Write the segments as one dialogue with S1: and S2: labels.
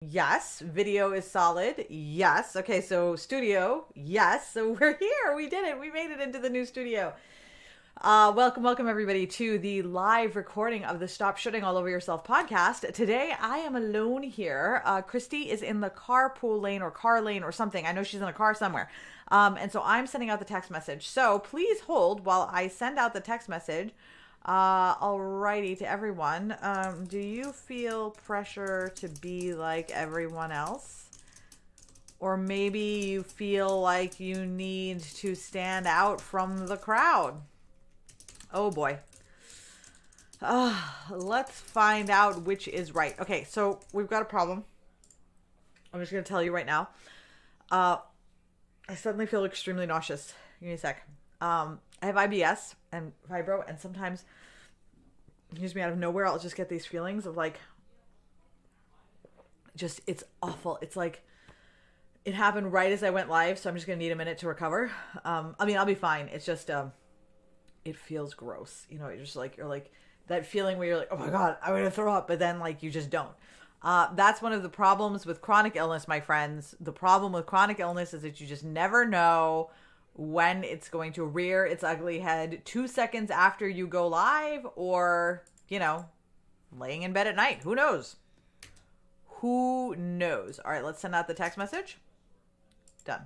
S1: Yes. Video is solid. Yes. Okay, so studio. Yes. So we're here. We did it. We made it into the new studio. Welcome everybody to the live recording of the Stop Shooting All Over Yourself podcast. Today I am alone here. Christy is in the carpool lane or car lane or something. I know she's in a car somewhere. And so I'm sending out the text message. So please hold while I send out the text message. Alrighty to everyone. Do you feel pressure to be like everyone else? Or maybe you feel like you need to stand out from the crowd? Oh boy. Let's find out which is right. Okay, so we've got a problem. I'm just going to tell you right now. I suddenly feel extremely nauseous. Give me a sec. I have IBS and fibro, and sometimes, excuse me, out of nowhere, I'll just get these feelings of like, just, it's awful. It's like, it happened right as I went live, so I'm just going to need a minute to recover. I'll be fine. It's just, it feels gross. You know, you're like that feeling where you're like, oh my God, I'm going to throw up, but then like you just don't. That's one of the problems with chronic illness, my friends. The problem with chronic illness is that you just never know when it's going to rear its ugly head 2 seconds after you go live or, laying in bed at night. Who knows? Who knows? All right, let's send out the text message. Done.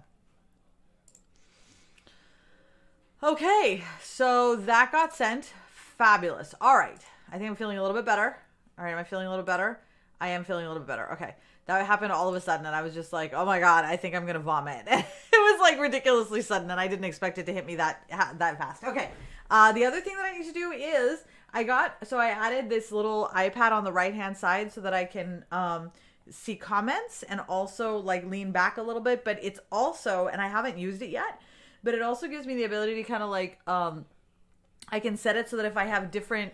S1: Okay, so that got sent. Fabulous. All right. I think I'm feeling a little bit better. All right, am I feeling a little better? I am feeling a little bit better. Okay. That happened all of a sudden, and I was just like, oh my God, I think I'm going to vomit. It was like ridiculously sudden, and I didn't expect it to hit me that fast. Okay. The other thing that I need to do is I added this little iPad on the right-hand side so that I can see comments and also like lean back a little bit, but it's also, and I haven't used it yet, but it also gives me the ability to kind of like, I can set it so that if I have different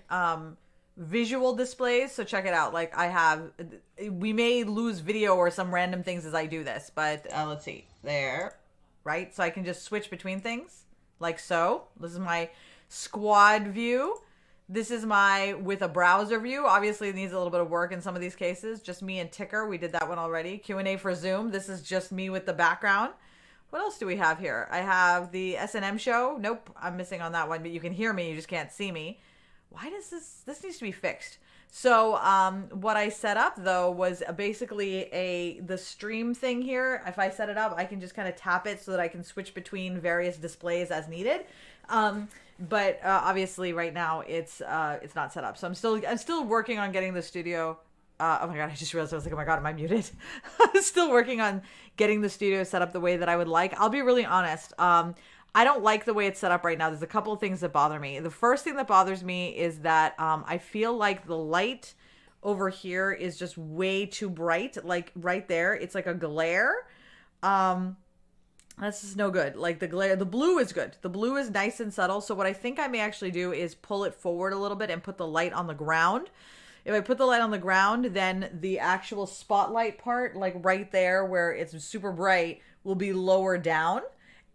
S1: visual displays, so check it out. Like we may lose video or some random things as I do this, but let's see. There, right? So I can just switch between things like so. This is my squad view. This is my with a browser view. Obviously it needs a little bit of work in some of these cases. Just me and Ticker. We did that one already. Q&A for Zoom. This is just me with the background. What else do we have here? I have the S&M show. Nope, I'm missing on that one, but you can hear me. You just can't see me. Why does this needs to be fixed? So what I set up though was basically the stream thing here. If I set it up, I can just kind of tap it so that I can switch between various displays as needed. But obviously right now it's not set up. So I'm still working on getting the studio. Oh my God, I just realized I was like, oh my God, am I muted? I'm still working on getting the studio set up the way that I would like. I'll be really honest. I don't like the way it's set up right now. There's a couple of things that bother me. The first thing that bothers me is that I feel like the light over here is just way too bright. Like right there, it's like a glare. That's just no good. Like the glare, the blue is good. The blue is nice and subtle. So what I think I may actually do is pull it forward a little bit and put the light on the ground. If I put the light on the ground, then the actual spotlight part, like right there where it's super bright, will be lower down.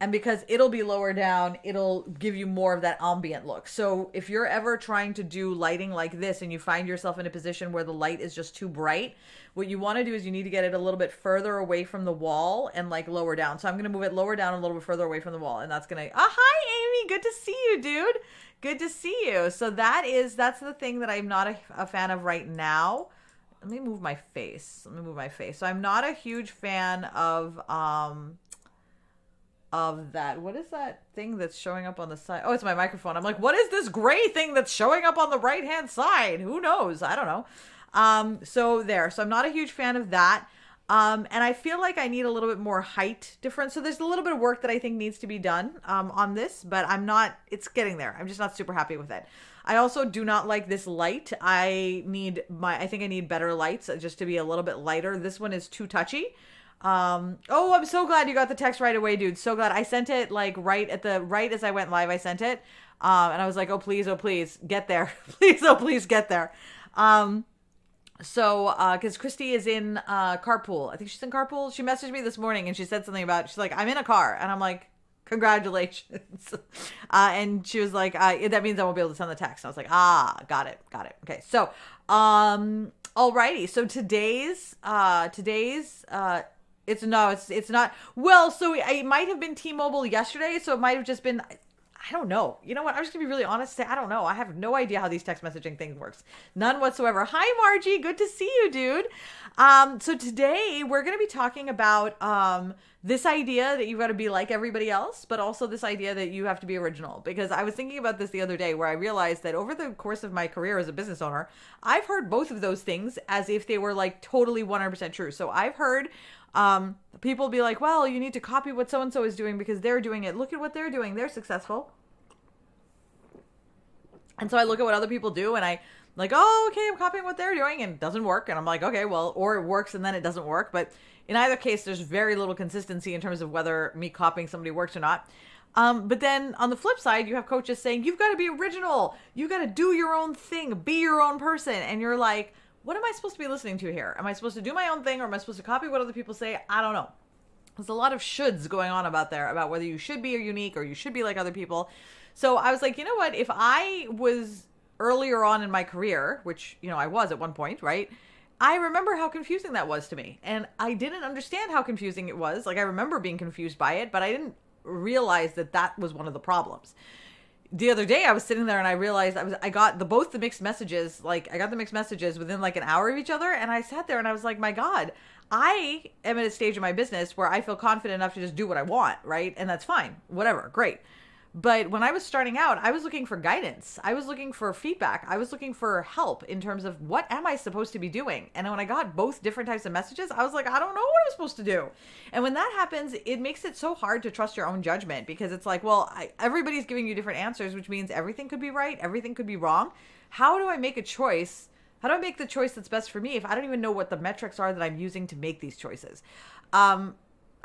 S1: And because it'll be lower down, it'll give you more of that ambient look. So if you're ever trying to do lighting like this and you find yourself in a position where the light is just too bright, what you want to do is you need to get it a little bit further away from the wall and like lower down. So I'm going to move it lower down a little bit further away from the wall. And that's going to, hi, Amy. Good to see you, dude. Good to see you. So that's the thing that I'm not a fan of right now. Let me move my face. So I'm not a huge fan of that. What is that thing that's showing up on the side? Oh, it's my microphone. I'm like, what is this gray thing that's showing up on the right hand side? Who knows? I don't know. So I'm not a huge fan of that. And I feel like I need a little bit more height difference. So there's a little bit of work that I think needs to be done on this, but it's getting there. I'm just not super happy with it. I also do not like this light. I think I need better lights just to be a little bit lighter. This one is too touchy. I'm so glad you got the text right away, dude. So glad. I sent it like right as I went live. I sent it. And I was like, oh please, get there. Please, oh please get there. Cause Christy is in, carpool. I think she's in carpool. She messaged me this morning and she said something about, she's like, I'm in a car. And I'm like, congratulations. And she was like, that means I won't be able to send the text. And I was like, got it. Okay. So, Alrighty, so it's not. Well, so it might have been T-Mobile yesterday, so it might have just been. I don't know. You know what? I'm just gonna be really honest. Say I don't know. I have no idea how these text messaging things works. None whatsoever. Hi, Margie. Good to see you, dude. So today we're gonna be talking about this idea that you've got to be like everybody else, but also this idea that you have to be original. Because I was thinking about this the other day, where I realized that over the course of my career as a business owner, I've heard both of those things as if they were like totally 100% true. So I've heard people be like, well, you need to copy what so-and-so is doing because they're doing it. Look at what they're doing. They're successful. And so I look at what other people do and I like, oh, okay, I'm copying what they're doing and it doesn't work. And I'm like, okay, well, or it works and then it doesn't work. But in either case, there's very little consistency in terms of whether me copying somebody works or not. But then on the flip side, you have coaches saying, you've got to be original. You got to do your own thing, be your own person. And you're like, what am I supposed to be listening to here? Am I supposed to do my own thing or am I supposed to copy what other people say? I don't know. There's a lot of shoulds going on about whether you should be unique or you should be like other people. So I was like, you know what? If I was earlier on in my career, which, I was at one point, right? I remember how confusing that was to me. And I didn't understand how confusing it was. Like, I remember being confused by it, but I didn't realize that was one of the problems. The other day I was sitting there and I realized I got the mixed messages, within like an hour of each other. And I sat there and I was like, my God, I am at a stage in my business where I feel confident enough to just do what I want. Right. And that's fine. Whatever. Great. But when I was starting out, I was looking for guidance. I was looking for feedback. I was looking for help in terms of what am I supposed to be doing? And when I got both different types of messages, I was like, I don't know what I'm supposed to do. And when that happens, it makes it so hard to trust your own judgment because it's like, well, everybody's giving you different answers, which means everything could be right. Everything could be wrong. How do I make a choice? How do I make the choice that's best for me if I don't even know what the metrics are that I'm using to make these choices?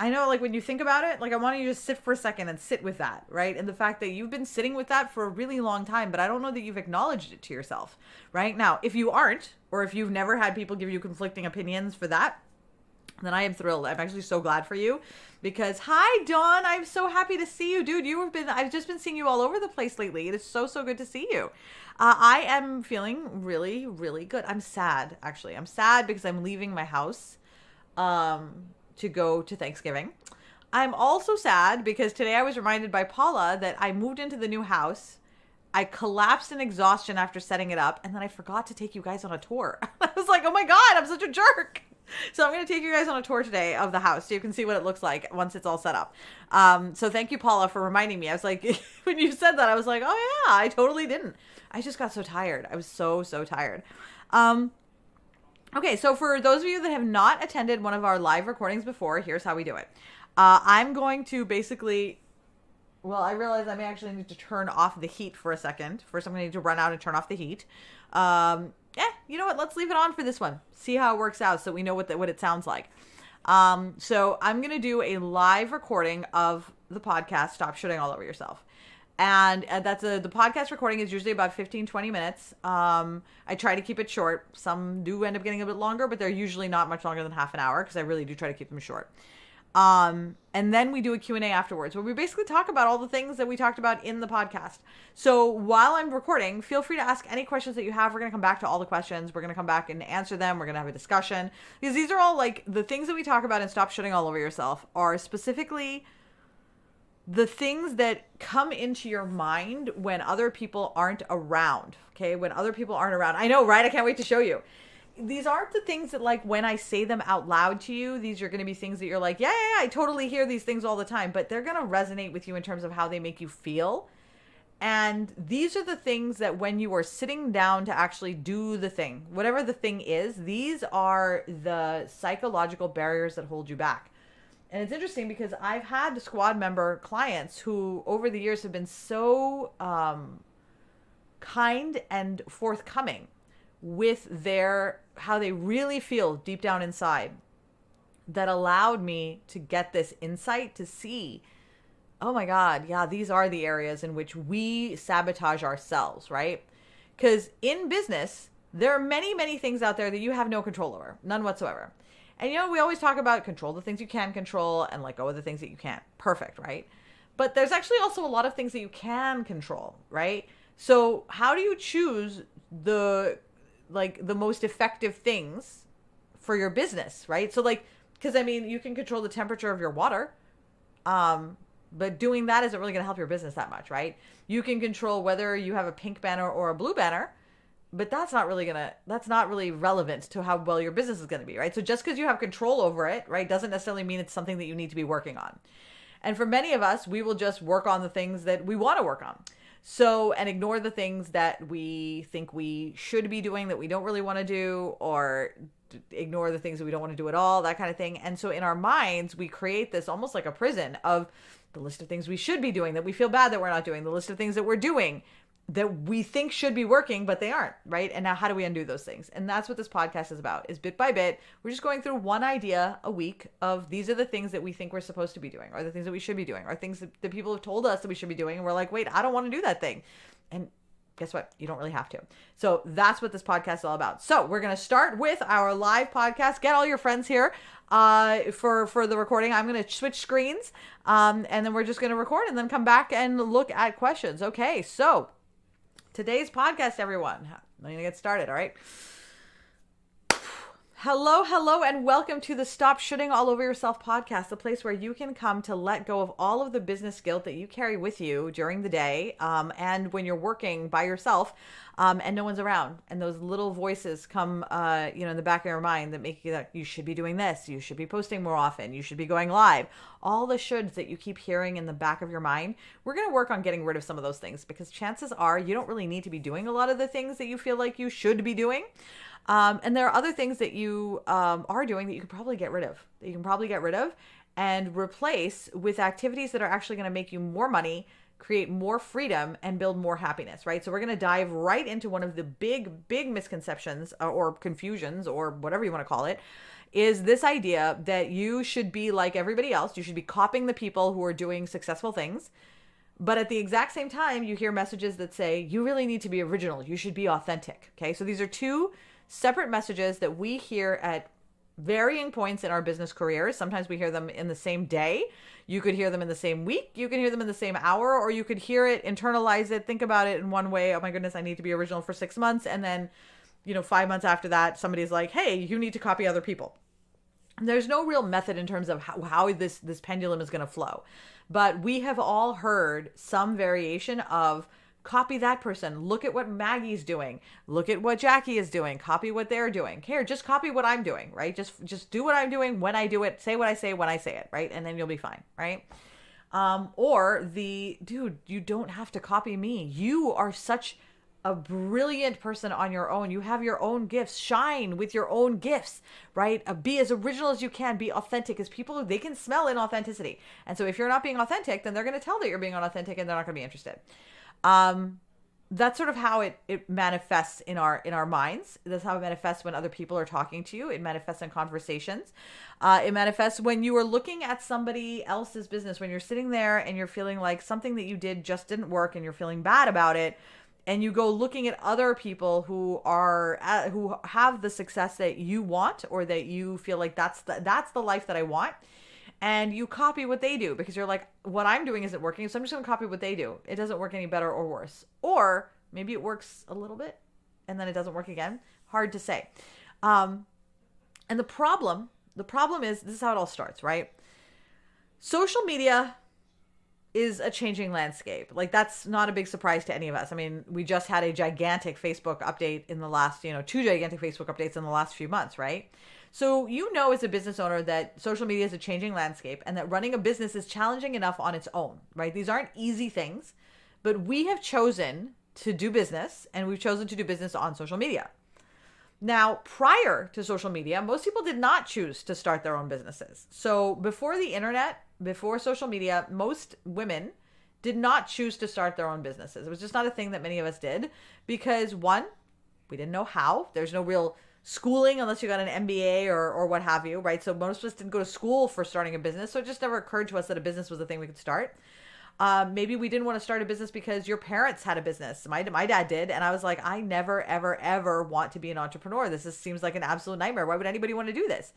S1: I know, like, when you think about it, like, I want you to just sit for a second and sit with that, right? And the fact that you've been sitting with that for a really long time, but I don't know that you've acknowledged it to yourself, right? Now, if you aren't, or if you've never had people give you conflicting opinions for that, then I am thrilled. I'm actually so glad for you because, hi, Dawn. I'm so happy to see you, dude. I've just been seeing you all over the place lately. It is so, so good to see you. I am feeling really, really good. I'm sad, actually. I'm sad because I'm leaving my house, to go to Thanksgiving. I'm also sad because today I was reminded by Paula that I moved into the new house. I collapsed in exhaustion after setting it up, and then I forgot to take you guys on a tour. I was like, oh my God, I'm such a jerk. So I'm going to take you guys on a tour today of the house so you can see what it looks like once it's all set up. So thank you, Paula, for reminding me. I was like, when you said that, I was like, oh yeah, I totally didn't. I just got so tired. I was so, so tired. Okay, so for those of you that have not attended one of our live recordings before, here's how we do it. I'm going to basically, I realize I may actually need to turn off the heat for a second. First, I'm going to need to run out and turn off the heat. You know what? Let's leave it on for this one. See how it works out so we know what it sounds like. So I'm going to do a live recording of the podcast, Stop Shooting All Over Yourself. And the podcast recording is usually about 15, 20 minutes. I try to keep it short. Some do end up getting a bit longer, but they're usually not much longer than half an hour because I really do try to keep them short. And then we do a Q&A afterwards where we basically talk about all the things that we talked about in the podcast. So while I'm recording, feel free to ask any questions that you have. We're going to come back to all the questions. We're going to come back and answer them. We're going to have a discussion because these are all like the things that we talk about in Stop Shooting All Over Yourself are specifically the things that come into your mind when other people aren't around, okay? When other people aren't around. I know, right? I can't wait to show you. These aren't the things that, like, when I say them out loud to you, these are going to be things that you're like, yeah, I totally hear these things all the time, but they're going to resonate with you in terms of how they make you feel. And these are the things that when you are sitting down to actually do the thing, whatever the thing is, these are the psychological barriers that hold you back. And it's interesting because I've had squad member clients who over the years have been so kind and forthcoming with how they really feel deep down inside that allowed me to get this insight to see, oh my God, yeah, these are the areas in which we sabotage ourselves, right? Because in business, there are many, many things out there that you have no control over, none whatsoever. And, we always talk about control the things you can control and let go of the things that you can't. Perfect, right? But there's actually also a lot of things that you can control, right? So how do you choose the like the most effective things for your business, right? So like, because I mean, you can control the temperature of your water, but doing that isn't really going to help your business that much, right? You can control whether you have a pink banner or a blue banner, but that's not really relevant to how well your business is going to be, right? So just because you have control over it, right, doesn't necessarily mean it's something that you need to be working on. And for many of us, we will just work on the things that we want to work on. So, and ignore the things that we think we should be doing that we don't really want to do, or ignore the things that we don't want to do at all, that kind of thing. And so in our minds, we create this almost like a prison of the list of things we should be doing that we feel bad that we're not doing, the list of things that we're doing that we think should be working, but they aren't, right? And now how do we undo those things? And that's what this podcast is about, is bit by bit, we're just going through one idea a week of these are the things that we think we're supposed to be doing, or the things that we should be doing, or things that people have told us that we should be doing. And we're like, wait, I don't want to do that thing. And guess what? You don't really have to. So that's what this podcast is all about. So we're going to start with our live podcast. Get all your friends here for the recording. I'm going to switch screens and then we're just going to record and then come back and look at questions. Okay, so today's podcast, everyone. I'm going to get started, all right? Hello, and welcome to the Stop Shitting All Over Yourself podcast, the place where you can come to let go of all of the business guilt that you carry with you during the day and when you're working by yourself and no one's around. And those little voices come, in the back of your mind that make you that you should be doing this, you should be posting more often, you should be going live. All the shoulds that you keep hearing in the back of your mind, we're going to work on getting rid of some of those things because chances are you don't really need to be doing a lot of the things that you feel like you should be doing. And there are other things that you are doing that you could probably get rid of, and replace with activities that are actually going to make you more money, create more freedom, and build more happiness, right? So we're going to dive right into one of the big misconceptions or confusions or whatever you want to call it, is this idea that you should be like everybody else. You should be copying the people who are doing successful things. But at the exact same time, you hear messages that say, you really need to be original. You should be authentic. Okay. So these are two separate messages that we hear at varying points in our business careers. Sometimes we hear them in the same day. You could hear them in the same week. You can hear them in the same hour, or you could hear it, internalize it, think about it in one way. Oh my goodness, I need to be original for 6 months. And then, 5 months after that, somebody's like, hey, you need to copy other people. There's no real method in terms of how this pendulum is going to flow. But we have all heard some variation of copy that person. Look at what Maggie's doing. Look at what Jackie is doing. Copy what they're doing. Here, just copy what I'm doing, right? Just do what I'm doing when I do it. Say what I say when I say it, right? And then you'll be fine, right? Dude, you don't have to copy me. You are such a brilliant person on your own. You have your own gifts. Shine with your own gifts, right? Be as original as you can. Be authentic, because people, they can smell inauthenticity. And so if you're not being authentic, then they're going to tell that you're being unauthentic and they're not going to be interested. That's sort of how it manifests in our minds. That's how it manifests when other people are talking to you. It manifests in conversations. It manifests when you are looking at somebody else's business, when you're sitting there and you're feeling like something that you did just didn't work and you're feeling bad about it. And you go looking at other people who have the success that you want, or that you feel like that's the life that I want. And you copy what they do because you're like, what I'm doing isn't working, so I'm just going to copy what they do. It doesn't work any better or worse. Or maybe it works a little bit and then it doesn't work again. Hard to say. And the problem is, this is how it all starts, right? Social media is a changing landscape. Like, that's not a big surprise to any of us. I mean, we just had a gigantic Facebook update in the last, 2 gigantic Facebook updates in the last few months, right? So as a business owner that social media is a changing landscape and that running a business is challenging enough on its own, right? These aren't easy things, but we have chosen to do business, and we've chosen to do business on social media. Now, prior to social media, most people did not choose to start their own businesses. So before the internet, before social media, most women did not choose to start their own businesses. It was just not a thing that many of us did because, one, we didn't know how. There's no real schooling unless you got an MBA or what have you, right? So most of us didn't go to school for starting a business. So it just never occurred to us that a business was a thing we could start. Maybe we didn't want to start a business because your parents had a business. My dad did. And I was like, I never, ever, ever want to be an entrepreneur. This seems like an absolute nightmare. Why would anybody want to do this?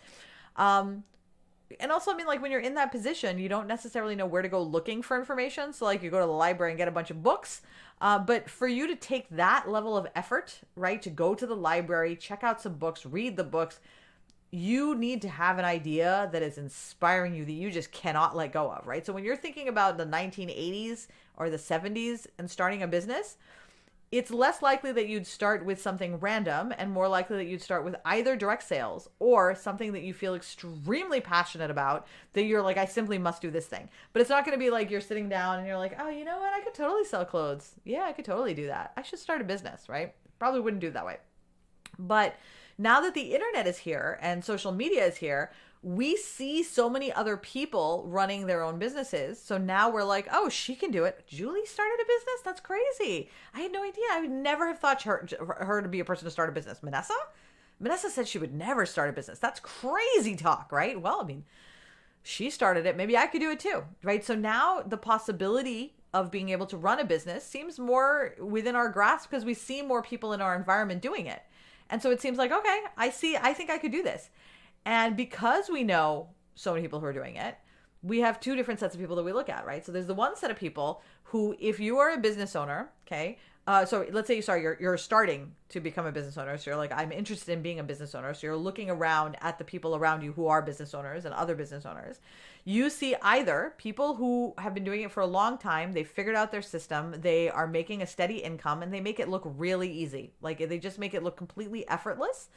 S1: And also, I mean, like when you're in that position, you don't necessarily know where to go looking for information. So like you go to the library and get a bunch of books. But for you to take that level of effort, right, to go to the library, check out some books, read the books, you need to have an idea that is inspiring you that you just cannot let go of, right? So when you're thinking about the 1980s or the 70s and starting a business, it's less likely that you'd start with something random and more likely that you'd start with either direct sales or something that you feel extremely passionate about that you're like, I simply must do this thing. But it's not going to be like you're sitting down and you're like, oh, you know what? I could totally sell clothes. Yeah, I could totally do that. I should start a business, right? Probably wouldn't do it that way. But now that the internet is here and social media is here, we see so many other people running their own businesses. So now we're like, oh, she can do it. Julie started a business? That's crazy. I had no idea. I would never have thought her to be a person to start a business. Manessa said she would never start a business. That's crazy talk, right? Well, I mean, she started it. Maybe I could do it too, right? So now the possibility of being able to run a business seems more within our grasp because we see more people in our environment doing it. And so it seems like, okay, I think I could do this. And because we know so many people who are doing it, we have two different sets of people that we look at, right? So there's the one set of people who, if you are a business owner, okay, so let's say, you're starting to become a business owner. So you're like, I'm interested in being a business owner. So you're looking around at the people around you who are business owners and other business owners. You see either people who have been doing it for a long time, they figured out their system, they are making a steady income, and they make it look really easy. Like they just make it look completely effortless.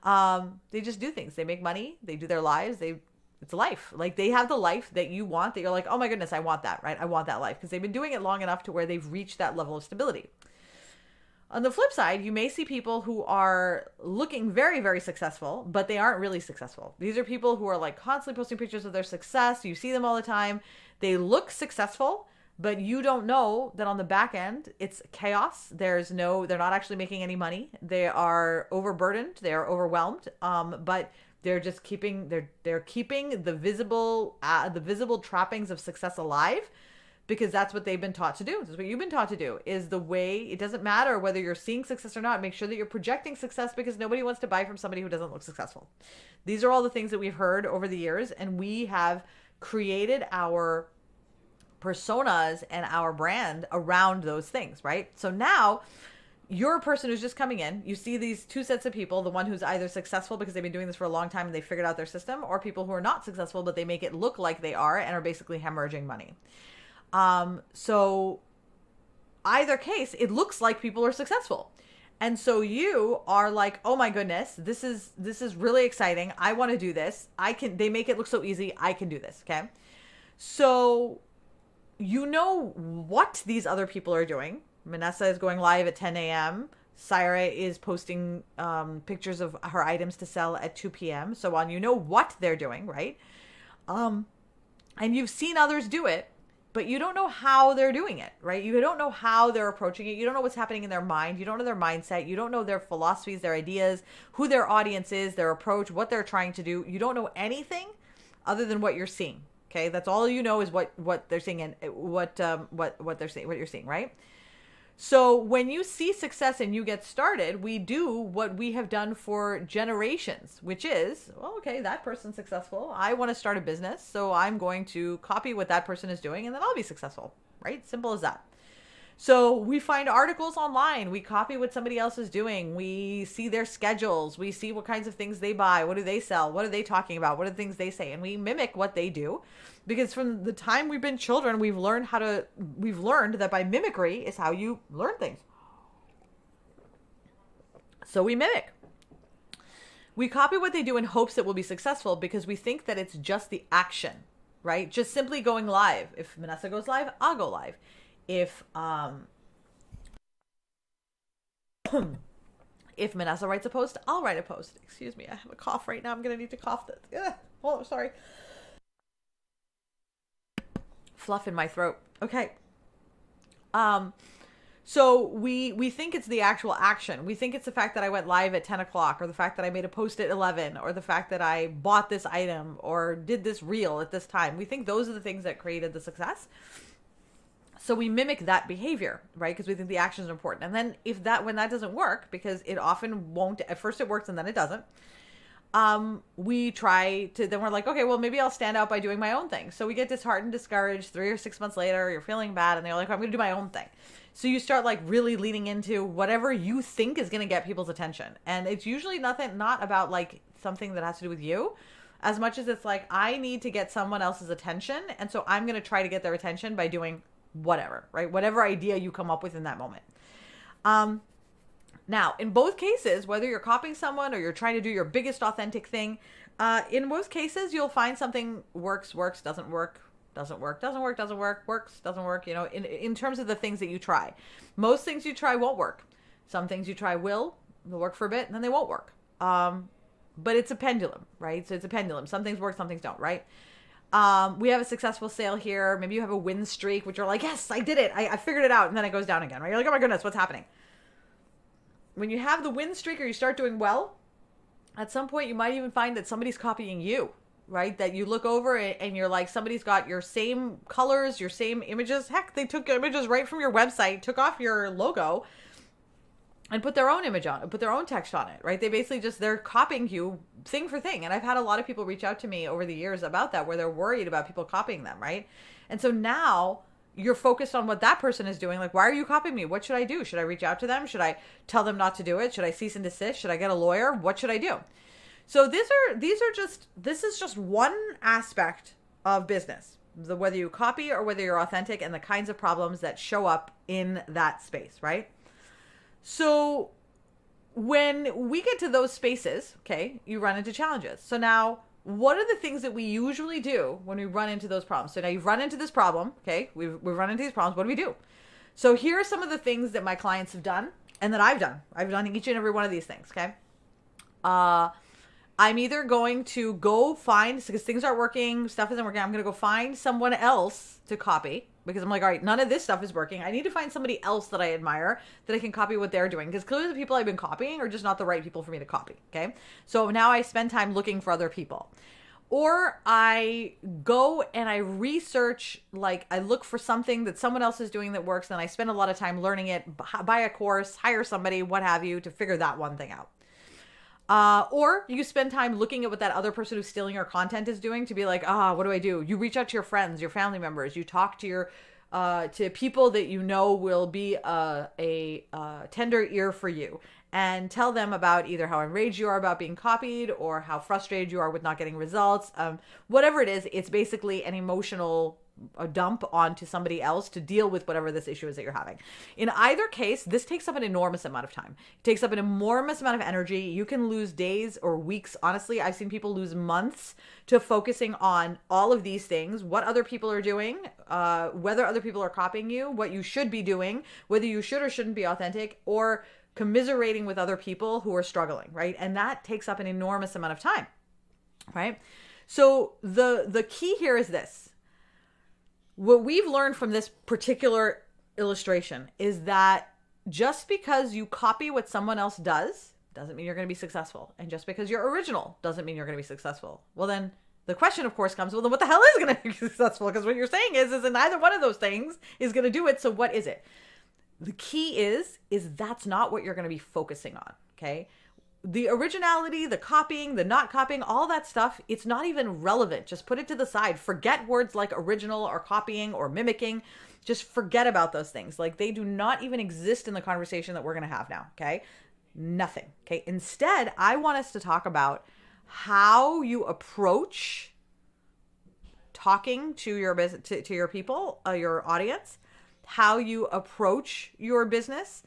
S1: They just do things. They make money. They do their lives. It's life. Like they have the life that you want, that you're like, oh my goodness, I want that, right? I want that life because they've been doing it long enough to where they've reached that level of stability. On the flip side, you may see people who are looking very, very successful, but they aren't really successful. These are people who are like constantly posting pictures of their success. You see them all the time. They look successful, but you don't know that on the back end, it's chaos. They're not actually making any money. They are overburdened. They are overwhelmed. But they're just keeping the visible trappings of success alive, because that's what they've been taught to do. That's what you've been taught to do, is the way. It doesn't matter whether you're seeing success or not. Make sure that you're projecting success, because nobody wants to buy from somebody who doesn't look successful. These are all the things that we've heard over the years, and we have created our personas and our brand around those things, right? So now you're a person who's just coming in. You see these two sets of people, the one who's either successful because they've been doing this for a long time and they figured out their system, or people who are not successful, but they make it look like they are and are basically hemorrhaging money. So either case, it looks like people are successful. And so you are like, oh my goodness, this is really exciting. I want to do this. They make it look so easy. I can do this. Okay. So you know what these other people are doing. Manessa is going live at 10 a.m. Syra is posting pictures of her items to sell at 2 p.m. So on, you know what they're doing, right? And you've seen others do it, but you don't know how they're doing it, right? You don't know how they're approaching it. You don't know what's happening in their mind. You don't know their mindset. You don't know their philosophies, their ideas, who their audience is, their approach, what they're trying to do. You don't know anything other than what you're seeing. Okay, that's all you know is what they're seeing and what they're seeing, what you're seeing, right? So when you see success and you get started, we do what we have done for generations, which is, well, okay, that person's successful. I want to start a business, so I'm going to copy what that person is doing, and then I'll be successful, right? Simple as that. So we find articles online. We copy what somebody else is doing. We see their schedules. We see what kinds of things they buy. What do they sell? What are they talking about? What are the things they say? And we mimic what they do, because from the time we've been children, we've learned that by mimicry is how you learn things. So we mimic. We copy what they do in hopes that we'll be successful, because we think that it's just the action, right? Just simply going live. If Manessa goes live, I'll go live. If Manessa writes a post, I'll write a post. Excuse me, I have a cough right now. I'm gonna need to cough this. Oh, sorry. Fluff in my throat. Okay. So we think it's the actual action. We think it's the fact that I went live at 10 o'clock, or the fact that I made a post at 11, or the fact that I bought this item or did this reel at this time. We think those are the things that created the success. So we mimic that behavior, right? Because we think the action is important. And then when that doesn't work, because it often won't, at first it works and then it doesn't. we try to, then we're like, okay, well, maybe I'll stand out by doing my own thing. So we get disheartened, discouraged. 3 or 6 months later, you're feeling bad, and they're like, I'm going to do my own thing. So you start like really leaning into whatever you think is going to get people's attention. And it's usually not about like something that has to do with you, as much as it's like, I need to get someone else's attention. And so I'm going to try to get their attention by doing whatever, right? Whatever idea you come up with in that moment. Now, in both cases, whether you're copying someone or you're trying to do your biggest authentic thing, in most cases, you'll find something works, doesn't work, works, doesn't work, you know, in terms of the things that you try. Most things you try won't work. Some things you try they'll work for a bit, and then they won't work. But it's a pendulum, right? So it's a pendulum. Some things work, some things don't, right? We have a successful sale here. Maybe you have a win streak, which you're like, yes, I did it. I figured it out. And then it goes down again, right? You're like, oh my goodness, what's happening? When you have the win streak or you start doing well, at some point you might even find that somebody's copying you, right? That you look over and you're like, somebody's got your same colors, your same images. Heck, they took images right from your website, took off your logo, and put their own image on it, put their own text on it, right? They basically they're copying you thing for thing. And I've had a lot of people reach out to me over the years about that, where they're worried about people copying them, right? And so now you're focused on what that person is doing. Like, why are you copying me? What should I do? Should I reach out to them? Should I tell them not to do it? Should I cease and desist? Should I get a lawyer? What should I do? So this is just one aspect of business, whether you copy or whether you're authentic, and the kinds of problems that show up in that space, right? So when we get to those spaces, okay, you run into challenges. So now, what are the things that we usually do when we run into those problems? So now you've run into this problem, okay? We've run into these problems. What do we do? So here are some of the things that my clients have done and that I've done. I've done each and every one of these things, okay? I'm either going to go find, because things aren't working, stuff isn't working, I'm going to go find someone else to copy, because I'm like, all right, none of this stuff is working. I need to find somebody else that I admire that I can copy what they're doing, because clearly the people I've been copying are just not the right people for me to copy, okay? So now I spend time looking for other people. Or I go and I research, like I look for something that someone else is doing that works, and I spend a lot of time learning it, buy a course, hire somebody, what have you, to figure that one thing out. Or you spend time looking at what that other person who's stealing your content is doing to be like, what do I do? You reach out to your friends, your family members, you talk to your, to people that you know will be a tender ear for you, and tell them about either how enraged you are about being copied or how frustrated you are with not getting results. Whatever it is, it's basically an emotional dump onto somebody else to deal with whatever this issue is that you're having. In either case, this takes up an enormous amount of time. It takes up an enormous amount of energy. You can lose days or weeks. Honestly, I've seen people lose months to focusing on all of these things, what other people are doing, whether other people are copying you, what you should be doing, whether you should or shouldn't be authentic, or commiserating with other people who are struggling, right? And that takes up an enormous amount of time, right? So the key here is this. What we've learned from this particular illustration is that just because you copy what someone else does doesn't mean you're going to be successful. And just because you're original doesn't mean you're going to be successful. Well, then the question, of course, comes, well, then what the hell is going to be successful? Because what you're saying is that neither one of those things is going to do it. So what is it? The key is that's not what you're going to be focusing on, okay? The originality, the copying, the not copying, all that stuff, it's not even relevant. Just put it to the side. Forget words like original or copying or mimicking. Just forget about those things. Like, they do not even exist in the conversation that we're going to have now, okay? Nothing, okay? Instead, I want us to talk about how you approach talking to your business, to your people, your audience, how you approach your business,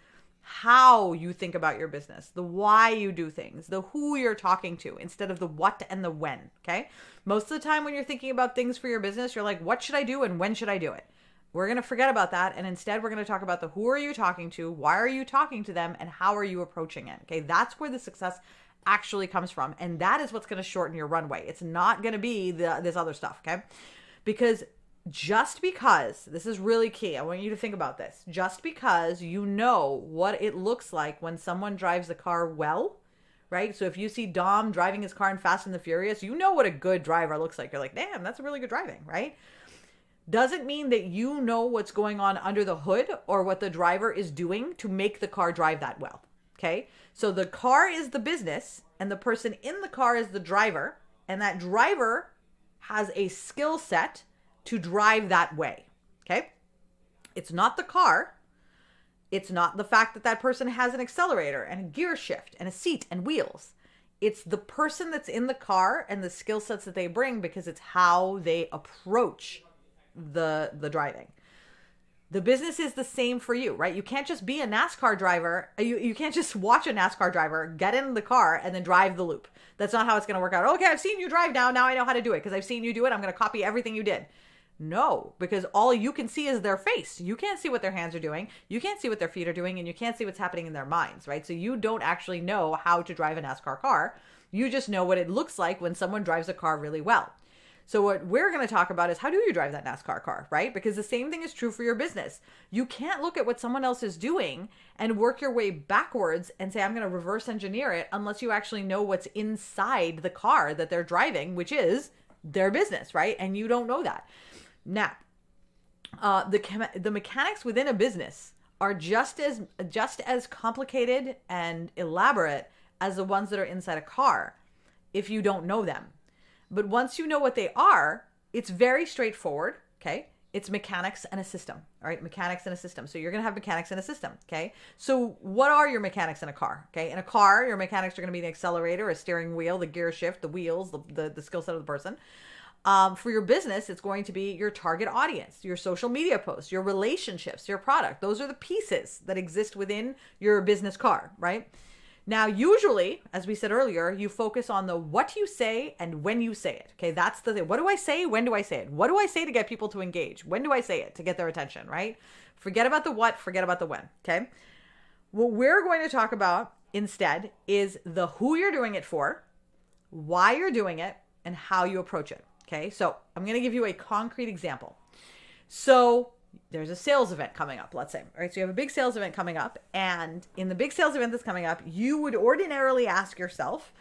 S1: how you think about your business, the why you do things, the who you're talking to, instead of the what and the when, okay? Most of the time when you're thinking about things for your business, you're like, what should I do and when should I do it? We're going to forget about that, and instead we're going to talk about the who are you talking to, why are you talking to them, and how are you approaching it, okay? That's where the success actually comes from, and that is what's going to shorten your runway. It's not going to be this other stuff, okay? Because just because, this is really key, I want you to think about this, just because you know what it looks like when someone drives a car well, right? So if you see Dom driving his car in Fast and the Furious, you know what a good driver looks like. You're like, damn, that's really good driving, right? Doesn't mean that you know what's going on under the hood or what the driver is doing to make the car drive that well, okay? So the car is the business, and the person in the car is the driver, and that driver has a skill set to drive that way. Okay? It's not the car. It's not the fact that that person has an accelerator and a gear shift and a seat and wheels. It's the person that's in the car and the skill sets that they bring, because it's how they approach the driving. The business is the same for you, right? You can't just be a NASCAR driver. You can't just watch a NASCAR driver, get in the car, and then drive the loop. That's not how it's going to work out. Okay, I've seen you drive now. Now I know how to do it because I've seen you do it. I'm going to copy everything you did. No, because all you can see is their face. You can't see what their hands are doing. You can't see what their feet are doing, and you can't see what's happening in their minds, right? So you don't actually know how to drive a NASCAR car. You just know what it looks like when someone drives a car really well. So what we're going to talk about is, how do you drive that NASCAR car, right? Because the same thing is true for your business. You can't look at what someone else is doing and work your way backwards and say, I'm going to reverse engineer it, unless you actually know what's inside the car that they're driving, which is their business, right? And you don't know that. Now, the mechanics within a business are just as complicated and elaborate as the ones that are inside a car if you don't know them. But once you know what they are, it's very straightforward, okay? It's mechanics and a system, all right? Mechanics and a system. So you're going to have mechanics and a system, okay? So what are your mechanics in a car, okay? In a car, your mechanics are going to be the accelerator, a steering wheel, the gear shift, the wheels, the skill set of the person. For your business, it's going to be your target audience, your social media posts, your relationships, your product. Those are the pieces that exist within your business car, right? Now, usually, as we said earlier, you focus on the what you say and when you say it. Okay, that's the thing. What do I say? When do I say it? What do I say to get people to engage? When do I say it to get their attention, right? Forget about the what, forget about the when, okay? What we're going to talk about instead is the who you're doing it for, why you're doing it, and how you approach it, okay? So I'm going to give you a concrete example. So there's a sales event coming up, let's say. All right, so you have a big sales event coming up, and in the big sales event that's coming up, you would ordinarily ask yourself,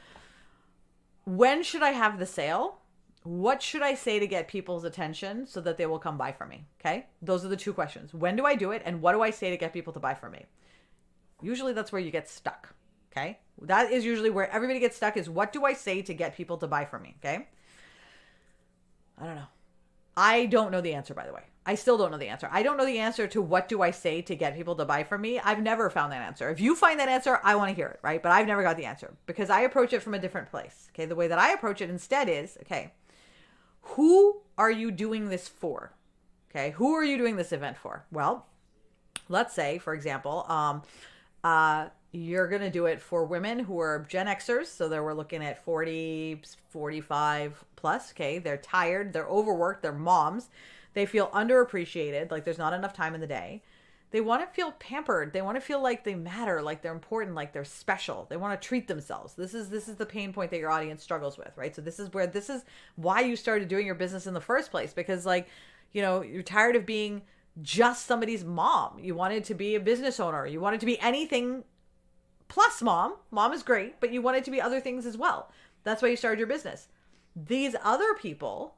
S1: when should I have the sale? What should I say to get people's attention so that they will come buy from me? Okay, those are the two questions. When do I do it, and what do I say to get people to buy from me? Usually that's where you get stuck, okay? That is usually where everybody gets stuck, is what do I say to get people to buy from me, okay? I don't know. I don't know the answer, by the way. I still don't know the answer. I don't know the answer to what do I say to get people to buy from me. I've never found that answer. If you find that answer, I want to hear it, right? But I've never got the answer because I approach it from a different place. Okay, the way that I approach it instead is, okay, who are you doing this for? Okay, who are you doing this event for? Well, let's say, for example, you're going to do it for women who are Gen Xers. So there we're looking at 40, 45 plus. Okay, they're tired, they're overworked, they're moms. They feel underappreciated, like there's not enough time in the day. They want to feel pampered. They want to feel like they matter, like they're important, like they're special. They want to treat themselves. This is the pain point that your audience struggles with, right? So this is why you started doing your business in the first place, because like, you know, you're tired of being just somebody's mom. You wanted to be a business owner. You wanted to be anything plus mom. Mom is great, but you wanted to be other things as well. That's why you started your business. These other people,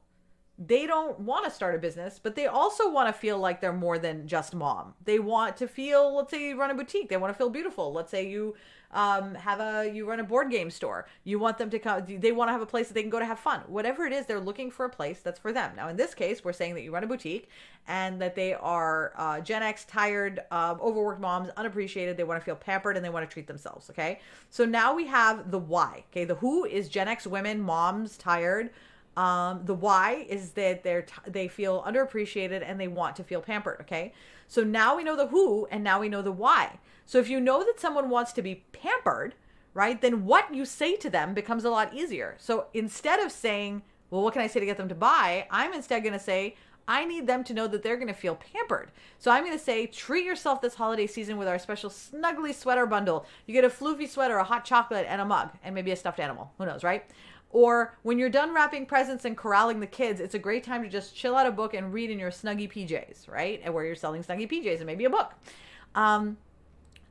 S1: they don't want to start a business, but they also want to feel like they're more than just mom. They want to feel, let's say you run a boutique, they want to feel beautiful. Let's say you you run a board game store. You want them to come, they want to have a place that they can go to have fun. Whatever it is, they're looking for a place that's for them. Now, in this case, we're saying that you run a boutique and that they are Gen X, tired, overworked moms, unappreciated. They want to feel pampered and they want to treat themselves. Okay. So now we have the why. Okay. The who is Gen X women, moms, tired. The why is that they feel underappreciated and they want to feel pampered. Okay. So now we know the who and now we know the why. So if you know that someone wants to be pampered, right, then what you say to them becomes a lot easier. So instead of saying, well, what can I say to get them to buy? I'm instead going to say, I need them to know that they're going to feel pampered. So I'm going to say, treat yourself this holiday season with our special snuggly sweater bundle. You get a floofy sweater, a hot chocolate, and a mug, and maybe a stuffed animal. Who knows, right? Or when you're done wrapping presents and corralling the kids, it's a great time to just chill out a book and read in your Snuggie PJs, right? And where you're selling Snuggie PJs and maybe a book.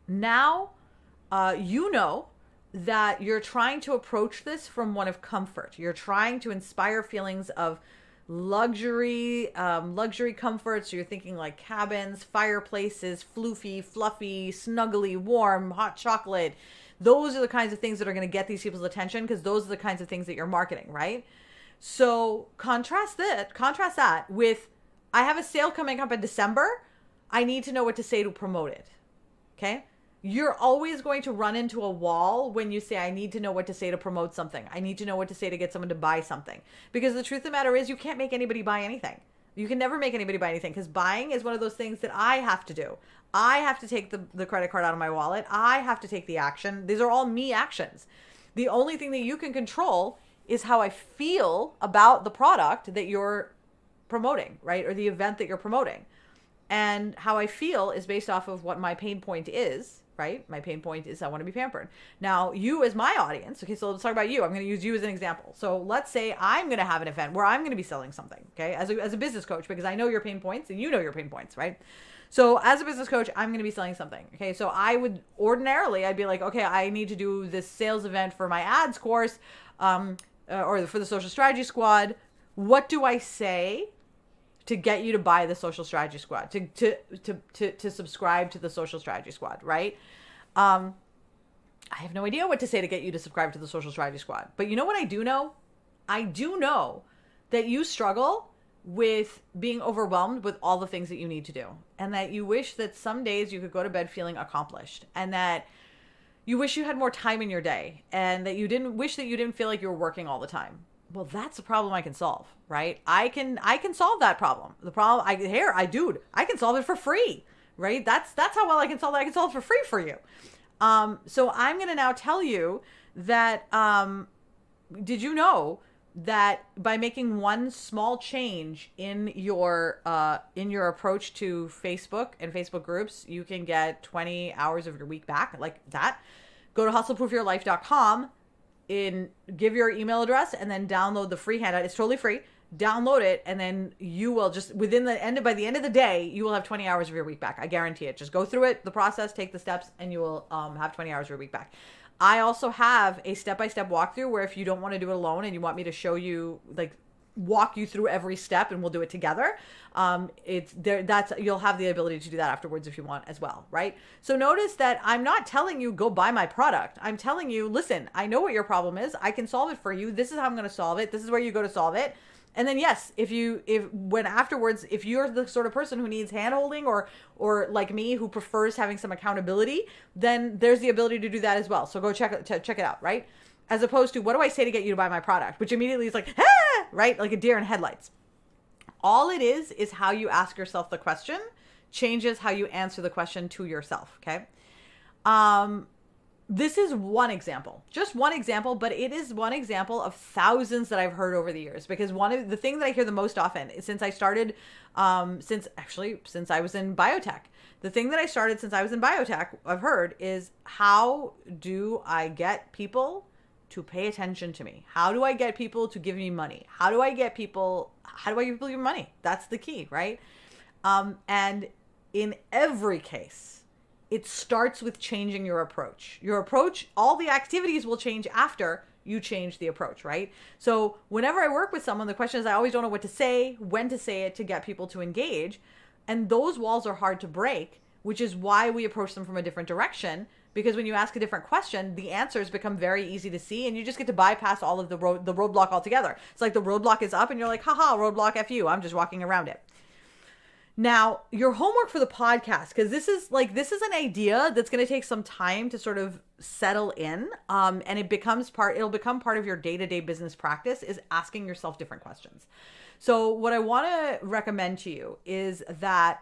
S1: Now you know that you're trying to approach this from one of comfort. You're trying to inspire feelings of luxury comforts. So you're thinking like cabins, fireplaces, floofy, fluffy, snuggly, warm, hot chocolate. Those are the kinds of things that are going to get these people's attention, because those are the kinds of things that you're marketing, right? So contrast that with, I have a sale coming up in December. I need to know what to say to promote it. Okay? You're always going to run into a wall when you say, I need to know what to say to promote something. I need to know what to say to get someone to buy something. Because the truth of the matter is, you can't make anybody buy anything. You can never make anybody buy anything, because buying is one of those things that I have to do. I have to take the credit card out of my wallet. I have to take the action. These are all me actions. The only thing that you can control is how I feel about the product that you're promoting, right? Or the event that you're promoting. And how I feel is based off of what my pain point is, right? My pain point is I want to be pampered. Now, you as my audience, okay, so let's talk about you. I'm going to use you as an example. So let's say I'm going to have an event where I'm going to be selling something, okay, as a business coach, because I know your pain points and you know your pain points, right? So as a business coach, I'm going to be selling something, okay? So I would ordinarily, I'd be like, okay, I need to do this sales event for my ads course, or for the social strategy squad. What do I say to get you to buy the social strategy squad, to subscribe to the social strategy squad, right? I have no idea what to say to get you to subscribe to the social strategy squad. But you know what I do know? I do know that you struggle with being overwhelmed with all the things that you need to do, and that you wish that some days you could go to bed feeling accomplished, and that you wish you had more time in your day, and that you didn't feel like you were working all the time. Well, that's a problem I can solve, right? I can solve that problem. The problem I can solve it for free, right? That's how well I can solve it. I can solve it for free for you. So I'm going to now tell you that, did you know that by making one small change in your approach to Facebook and Facebook groups, you can get 20 hours of your week back, like that? Go to hustleproofyourlife.com, give your email address, and then download the free handout. It's totally free. Download it, and then you will just by the end of the day, you will have 20 hours of your week back. I guarantee it. Just go through it, the process, take the steps, and you will have 20 hours of your week back. I also have a step-by-step walkthrough where if you don't want to do it alone and you want me to show you, like, walk you through every step, and we'll do it together. You'll have the ability to do that afterwards if you want as well, right? So notice that I'm not telling you go buy my product. I'm telling you, listen, I know what your problem is. I can solve it for you. This is how I'm going to solve it. This is where you go to solve it. And then yes, if you're the sort of person who needs handholding or like me, who prefers having some accountability, then there's the ability to do that as well. So go check it out, right? As opposed to, what do I say to get you to buy my product? Which immediately is like, right? Like a deer in headlights. All it is how you ask yourself the question changes how you answer the question to yourself, okay? This is one example, just one example, but it is one example of thousands that I've heard over the years, because one of the things that I hear the most often since I started, since I was in biotech, the thing that I started since I was in biotech, I've heard is, how do I get people to pay attention to me? How do I get people to give me money? How do I get people to give me money? That's the key, right? And in every case, it starts with changing your approach. Your approach, all the activities will change after you change the approach, right? So whenever I work with someone, the question is, I always don't know what to say, when to say it to get people to engage. And those walls are hard to break, which is why we approach them from a different direction. Because when you ask a different question, the answers become very easy to see, and you just get to bypass all of the roadblock altogether. It's like the roadblock is up and you're like, haha, roadblock F you, I'm just walking around it. Now, your homework for the podcast, because this is an idea that's going to take some time to sort of settle in, and it'll become part of your day-to-day business practice, is asking yourself different questions. So what I want to recommend to you is that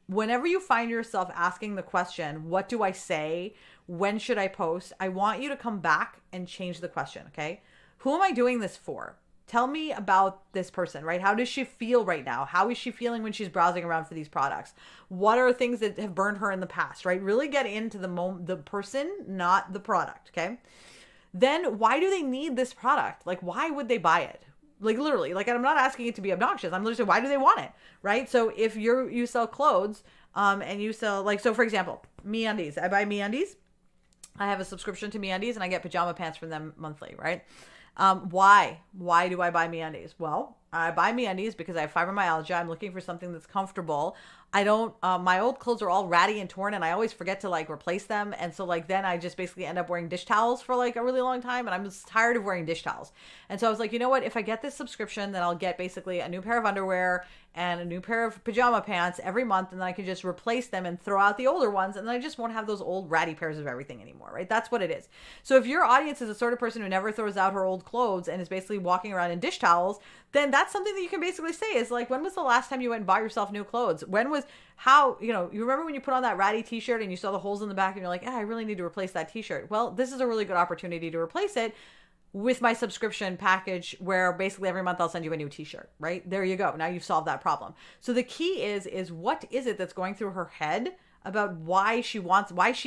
S1: whenever you find yourself asking the question, what do I say? When should I post? I want you to come back and change the question, okay? Who am I doing this for? Tell me about this person, right? How does she feel right now? How is she feeling when she's browsing around for these products? What are things that have burned her in the past, right? Really get into the person, not the product, okay? Then why do they need this product? Like, why would they buy it? Like, literally, like, I'm not asking it to be obnoxious. I'm literally saying, why do they want it, right? So if you sell clothes, and you sell, like, so for example, MeUndies. I buy MeUndies. I have a subscription to MeUndies, and I get pajama pants from them monthly, right? Why do I buy MeUndies? Well, I buy MeUndies because I have fibromyalgia. I'm looking for something that's comfortable. I don't, my old clothes are all ratty and torn and I always forget to like replace them. And so like then I just basically end up wearing dish towels for like a really long time and I'm just tired of wearing dish towels. And so I was like, you know what, if I get this subscription, then I'll get basically a new pair of underwear and a new pair of pajama pants every month. And then I can just replace them and throw out the older ones. And then I just won't have those old ratty pairs of everything anymore, right? That's what it is. So if your audience is the sort of person who never throws out her old clothes and is basically walking around in dish towels, then that's something that you can basically say is like, when was the last time you went and bought yourself new clothes? You remember when you put on that ratty t-shirt and you saw the holes in the back and you're like, I really need to replace that t-shirt. Well, this is a really good opportunity to replace it with my subscription package where basically every month I'll send you a new t-shirt, right? There you go. Now you've solved that problem. So the key is what is it that's going through her head about why she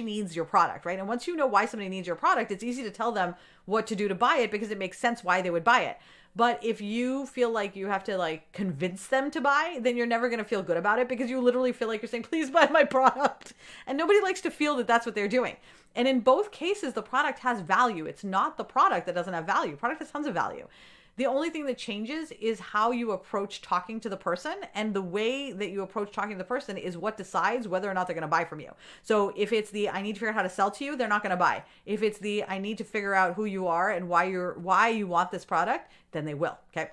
S1: needs your product, right? And once you know why somebody needs your product, it's easy to tell them what to do to buy it because it makes sense why they would buy it. But if you feel like you have to like convince them to buy, then you're never going to feel good about it because you literally feel like you're saying, please buy my product. And nobody likes to feel that that's what they're doing. And in both cases, the product has value. It's not the product that doesn't have value. Product has tons of value. The only thing that changes is how you approach talking to the person, and the way that you approach talking to the person is what decides whether or not they're going to buy from you. So if it's the I need to figure out how to sell to you, they're not going to buy. If it's the I need to figure out who you are and why you want this product, then they will. Okay.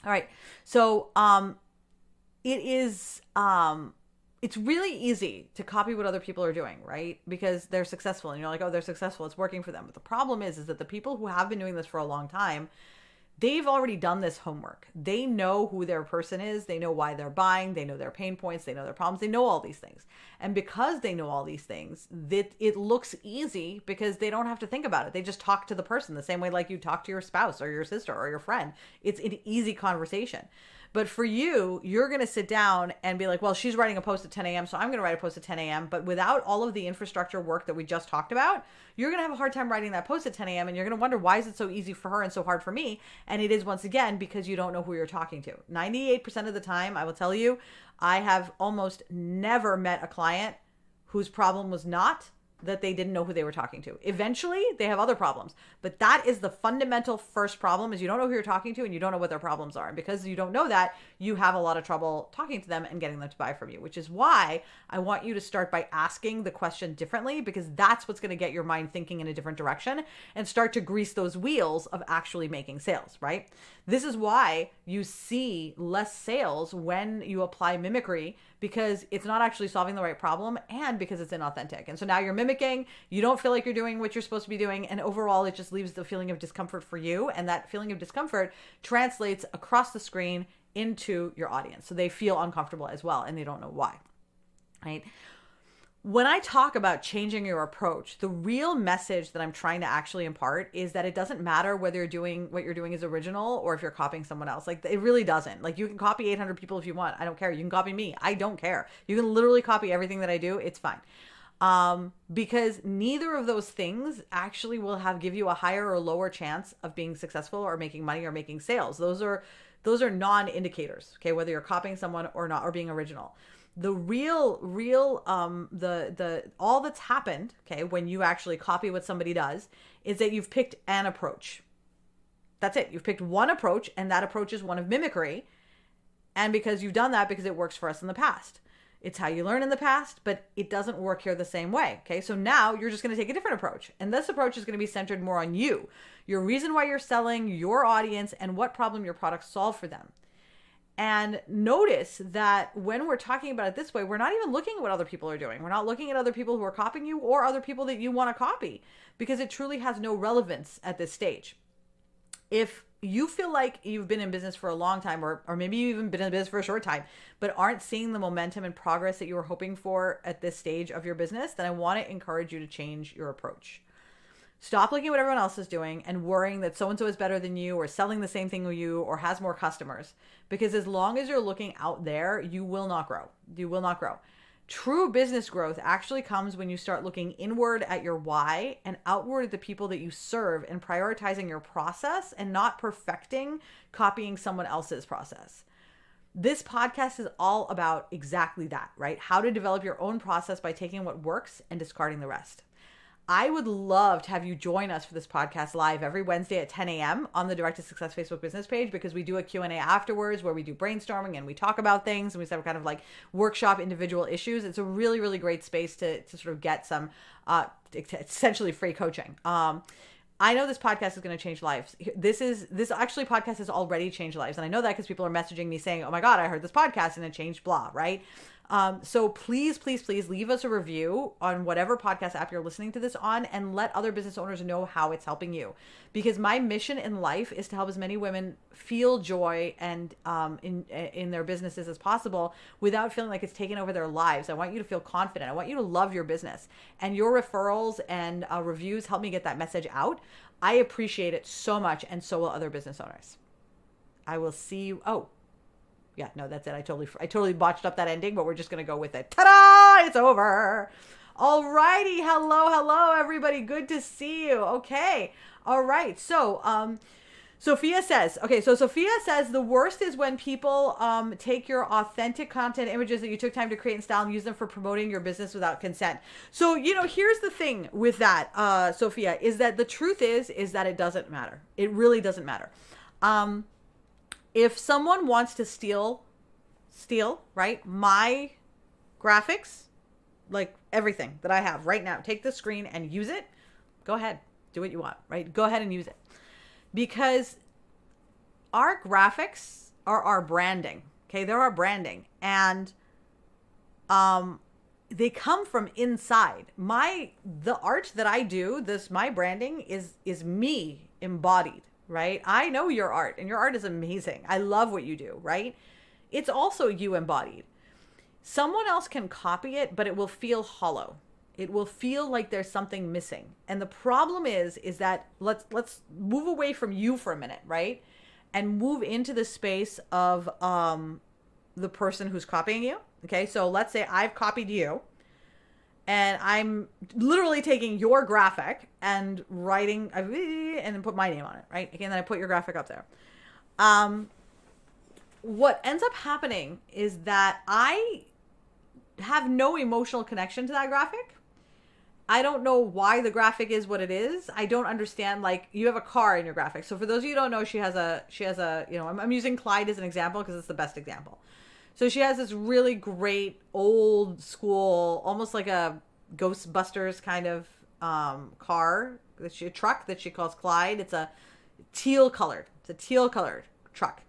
S1: All right. So it's really easy to copy what other people are doing, right? Because they're successful and you're like, oh, they're successful. It's working for them. But the problem is that the people who have been doing this for a long time, they've already done this homework. They know who their person is. They know why they're buying. They know their pain points. They know their problems. They know all these things. And because they know all these things, it looks easy because they don't have to think about it. They just talk to the person the same way like you talk to your spouse or your sister or your friend. It's an easy conversation. But for you, you're going to sit down and be like, well, she's writing a post at 10 a.m., so I'm going to write a post at 10 a.m. But without all of the infrastructure work that we just talked about, you're going to have a hard time writing that post at 10 a.m. And you're going to wonder, why is it so easy for her and so hard for me? And it is, once again, because you don't know who you're talking to. 98% of the time, I will tell you, I have almost never met a client whose problem was not that they didn't know who they were talking to. Eventually, they have other problems. But that is the fundamental first problem, is you don't know who you're talking to and you don't know what their problems are. And because you don't know that, you have a lot of trouble talking to them and getting them to buy from you, which is why I want you to start by asking the question differently, because that's what's going to get your mind thinking in a different direction and start to grease those wheels of actually making sales, right? This is why you see less sales when you apply mimicry, because it's not actually solving the right problem and because it's inauthentic. And so now you're mimicking, you don't feel like you're doing what you're supposed to be doing, and overall it just leaves the feeling of discomfort for you, and that feeling of discomfort translates across the screen into your audience. So they feel uncomfortable as well, and they don't know why, right? When I talk about changing your approach, the real message that I'm trying to actually impart is that it doesn't matter whether what you're doing is original or if you're copying someone else. Like, it really doesn't. Like, you can copy 800 people if you want. I don't care. You can copy me. I don't care. You can literally copy everything that I do. It's fine. Because neither of those things actually will give you a higher or lower chance of being successful or making money or making sales. Those are non-indicators, okay, whether you're copying someone or not, or being original. The all that's happened, okay, when you actually copy what somebody does, is that you've picked an approach. That's it. You've picked one approach, and that approach is one of mimicry. And because you've done that because it works for us in the past. It's how you learn in the past, but it doesn't work here the same way. Okay. So now you're just going to take a different approach. And this approach is going to be centered more on you, your reason why you're selling, your audience, and what problem your products solve for them. And notice that when we're talking about it this way, we're not even looking at what other people are doing. We're not looking at other people who are copying you or other people that you want to copy, because it truly has no relevance at this stage. If you feel like you've been in business for a long time, or maybe you've even been in business for a short time, but aren't seeing the momentum and progress that you were hoping for at this stage of your business, then I want to encourage you to change your approach. Stop looking at what everyone else is doing and worrying that so-and-so is better than you or selling the same thing as you or has more customers. Because as long as you're looking out there, you will not grow. You will not grow. True business growth actually comes when you start looking inward at your why and outward at the people that you serve, and prioritizing your process and not perfecting copying someone else's process. This podcast is all about exactly that, right? How to develop your own process by taking what works and discarding the rest. I would love to have you join us for this podcast live every Wednesday at 10 a.m. on the Direct to Success Facebook business page, because we do a Q&A afterwards where we do brainstorming and we talk about things and we have kind of like workshop individual issues. It's a really, really great space to sort of get some essentially free coaching. I know this podcast is going to change lives. This actually podcast has already changed lives. And I know that because people are messaging me saying, oh my God, I heard this podcast and it changed blah, right? So please, please, please leave us a review on whatever podcast app you're listening to this on, and let other business owners know how it's helping you. Because my mission in life is to help as many women feel joy and in their businesses as possible without feeling like it's taken over their lives. I want you to feel confident. I want you to love your business. And your referrals and reviews help me get that message out. I appreciate it so much, and so will other business owners. I will see you. Oh. Yeah, no, that's it. I totally botched up that ending, but we're just going to go with it. Ta-da! It's over. All righty. Hello, everybody. Good to see you. Okay. All right. So, Sophia says the worst is when people take your authentic content images that you took time to create and style and use them for promoting your business without consent. So, here's the thing with that, Sophia, is that the truth is that it doesn't matter. It really doesn't matter. If someone wants to steal, right, my graphics, like everything that I have right now, take the screen and use it, go ahead, do what you want, right? Go ahead and use it. Because our graphics are our branding, okay? They're our branding. And they come from inside. The art that I do, my branding is me embodied. Right? I know your art, and your art is amazing. I love what you do, right? It's also you embodied. Someone else can copy it, but it will feel hollow. It will feel like there's something missing. And the problem is that let's move away from you for a minute, right? And move into the space of the person who's copying you. Okay? So let's say I've copied you, and I'm literally taking your graphic and writing, and then put my name on it, right? Again, then I put your graphic up there. What ends up happening is that I have no emotional connection to that graphic. I don't know why the graphic is what it is. I don't understand, like, you have a car in your graphic. So for those of you who don't know, she has a, I'm using Clyde as an example because it's the best example. So she has this really great old school, almost like a Ghostbusters kind of car, a truck that she calls Clyde. It's a teal colored truck.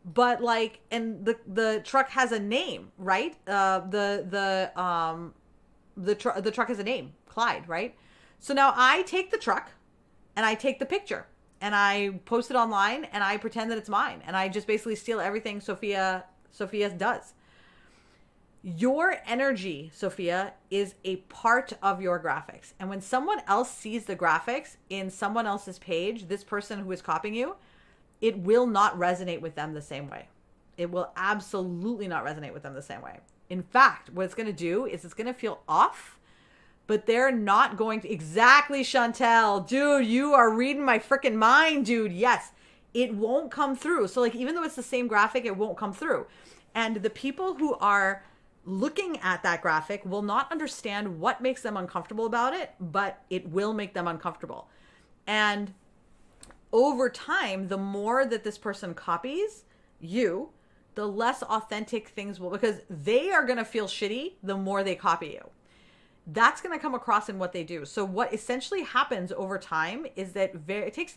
S1: But like, and the truck has a name, right? The truck has a name, Clyde, right? So now I take the truck and I take the picture and I post it online and I pretend that it's mine. And I just basically steal everything Sophia does. Your energy, Sophia, is a part of your graphics. And when someone else sees the graphics in someone else's page, this person who is copying you, it will not resonate with them the same way. It will absolutely not resonate with them the same way. In fact, what it's going to do is it's going to feel off, but they're not going to... Exactly, Chantel. Dude, you are reading my freaking mind, dude. Yes, it won't come through. So like, even though it's the same graphic, it won't come through. And the people who are looking at that graphic will not understand what makes them uncomfortable about it, but it will make them uncomfortable. And over time, the more that this person copies you, the less authentic things will, because they are going to feel shitty the more they copy you. That's going to come across in what they do. So what essentially happens over time is that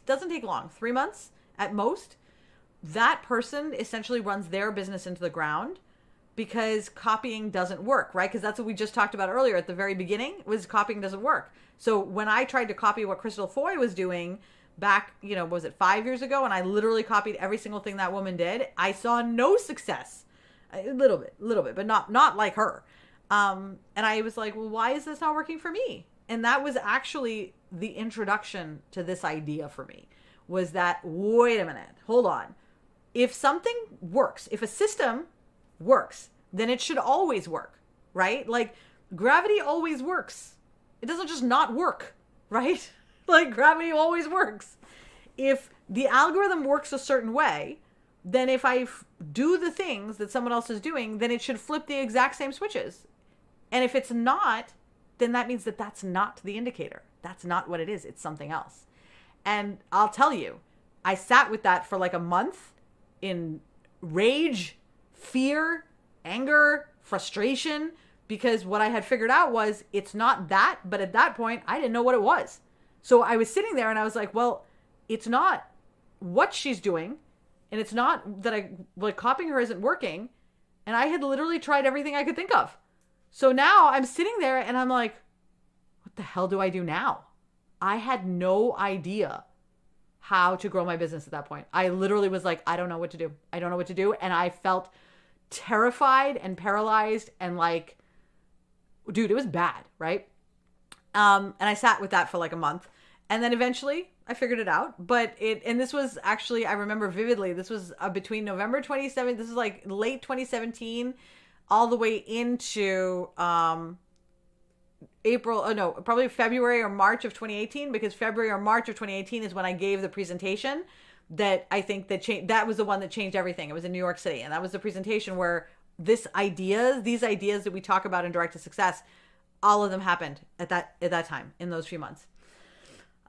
S1: doesn't take long, 3 months at most. That person essentially runs their business into the ground because copying doesn't work, right? Because that's what we just talked about earlier at the very beginning, was copying doesn't work. So when I tried to copy what Crystal Foy was doing back, was it 5 years ago? And I literally copied every single thing that woman did. I saw no success. A little bit, but not like her. And I was like, well, why is this not working for me? And that was actually the introduction to this idea for me, was that, wait a minute, hold on. If something works, if a system works, then it should always work, right? Like, gravity always works. It doesn't just not work, right? Like, gravity always works. If the algorithm works a certain way, then if I do the things that someone else is doing, then it should flip the exact same switches. And if it's not, then that means that that's not the indicator. That's not what it is. It's something else. And I'll tell you, I sat with that for like a month in rage, fear, anger, frustration, because what I had figured out was it's not that, but at that point, I didn't know what it was. So I was sitting there and I was like, well, it's not what she's doing, and it's not that copying her isn't working, and I had literally tried everything I could think of. So now I'm sitting there and I'm like, what the hell do I do now? I had no idea how to grow my business at that point. I literally was like, I don't know what to do. I don't know what to do. And I felt terrified and paralyzed and like, dude, it was bad, right? And I sat with that for like a month. And then eventually I figured it out. And this was actually, I remember vividly, this was between November 27th, this is like late 2017, all the way into probably February or March of 2018, because February or March of 2018 is when I gave the presentation that I think that was the one that changed everything. It was in New York City. And that was the presentation where these ideas that we talk about in Direct to Success, all of them happened at that time in those few months.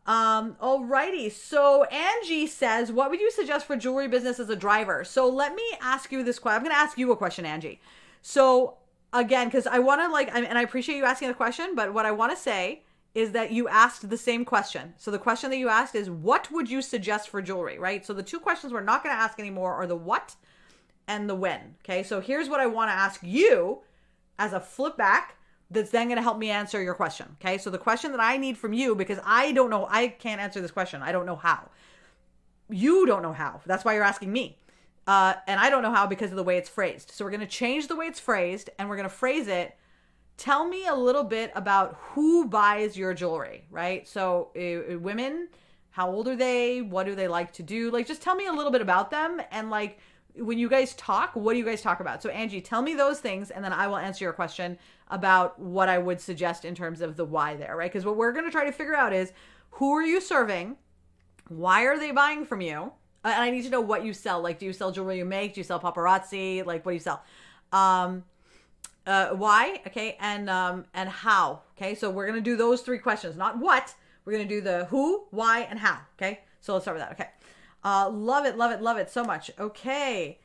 S1: Alrighty. So Angie says, what would you suggest for jewelry business as a driver? So let me ask you this question. I'm going to ask you a question, Angie. So again, because I want to and I appreciate you asking the question, but what I want to say is that you asked the same question. So the question that you asked is, what would you suggest for jewelry, right? So the two questions we're not going to ask anymore are the what and the when. Okay. So here's what I want to ask you as a flip back that's then going to help me answer your question. Okay. So the question that I need from you, because I don't know, I can't answer this question. I don't know how. You don't know how. That's why you're asking me. And I don't know how because of the way it's phrased. So we're going to change the way it's phrased and we're going to phrase it. Tell me a little bit about who buys your jewelry, right? So women, how old are they? What do they like to do? Like, just tell me a little bit about them. And like, when you guys talk, what do you guys talk about? So Angie, tell me those things and then I will answer your question about what I would suggest in terms of the why there, right? Because what we're going to try to figure out is, who are you serving? Why are they buying from you? And I need to know what you sell. Like, do you sell jewelry you make? Do you sell paparazzi? Like, what do you sell? Why? Okay. And how? Okay. So we're going to do those three questions, not what. We're going to do the who, why, and how. Okay. So let's start with that. Okay. Love it, love it, love it so much. Okay.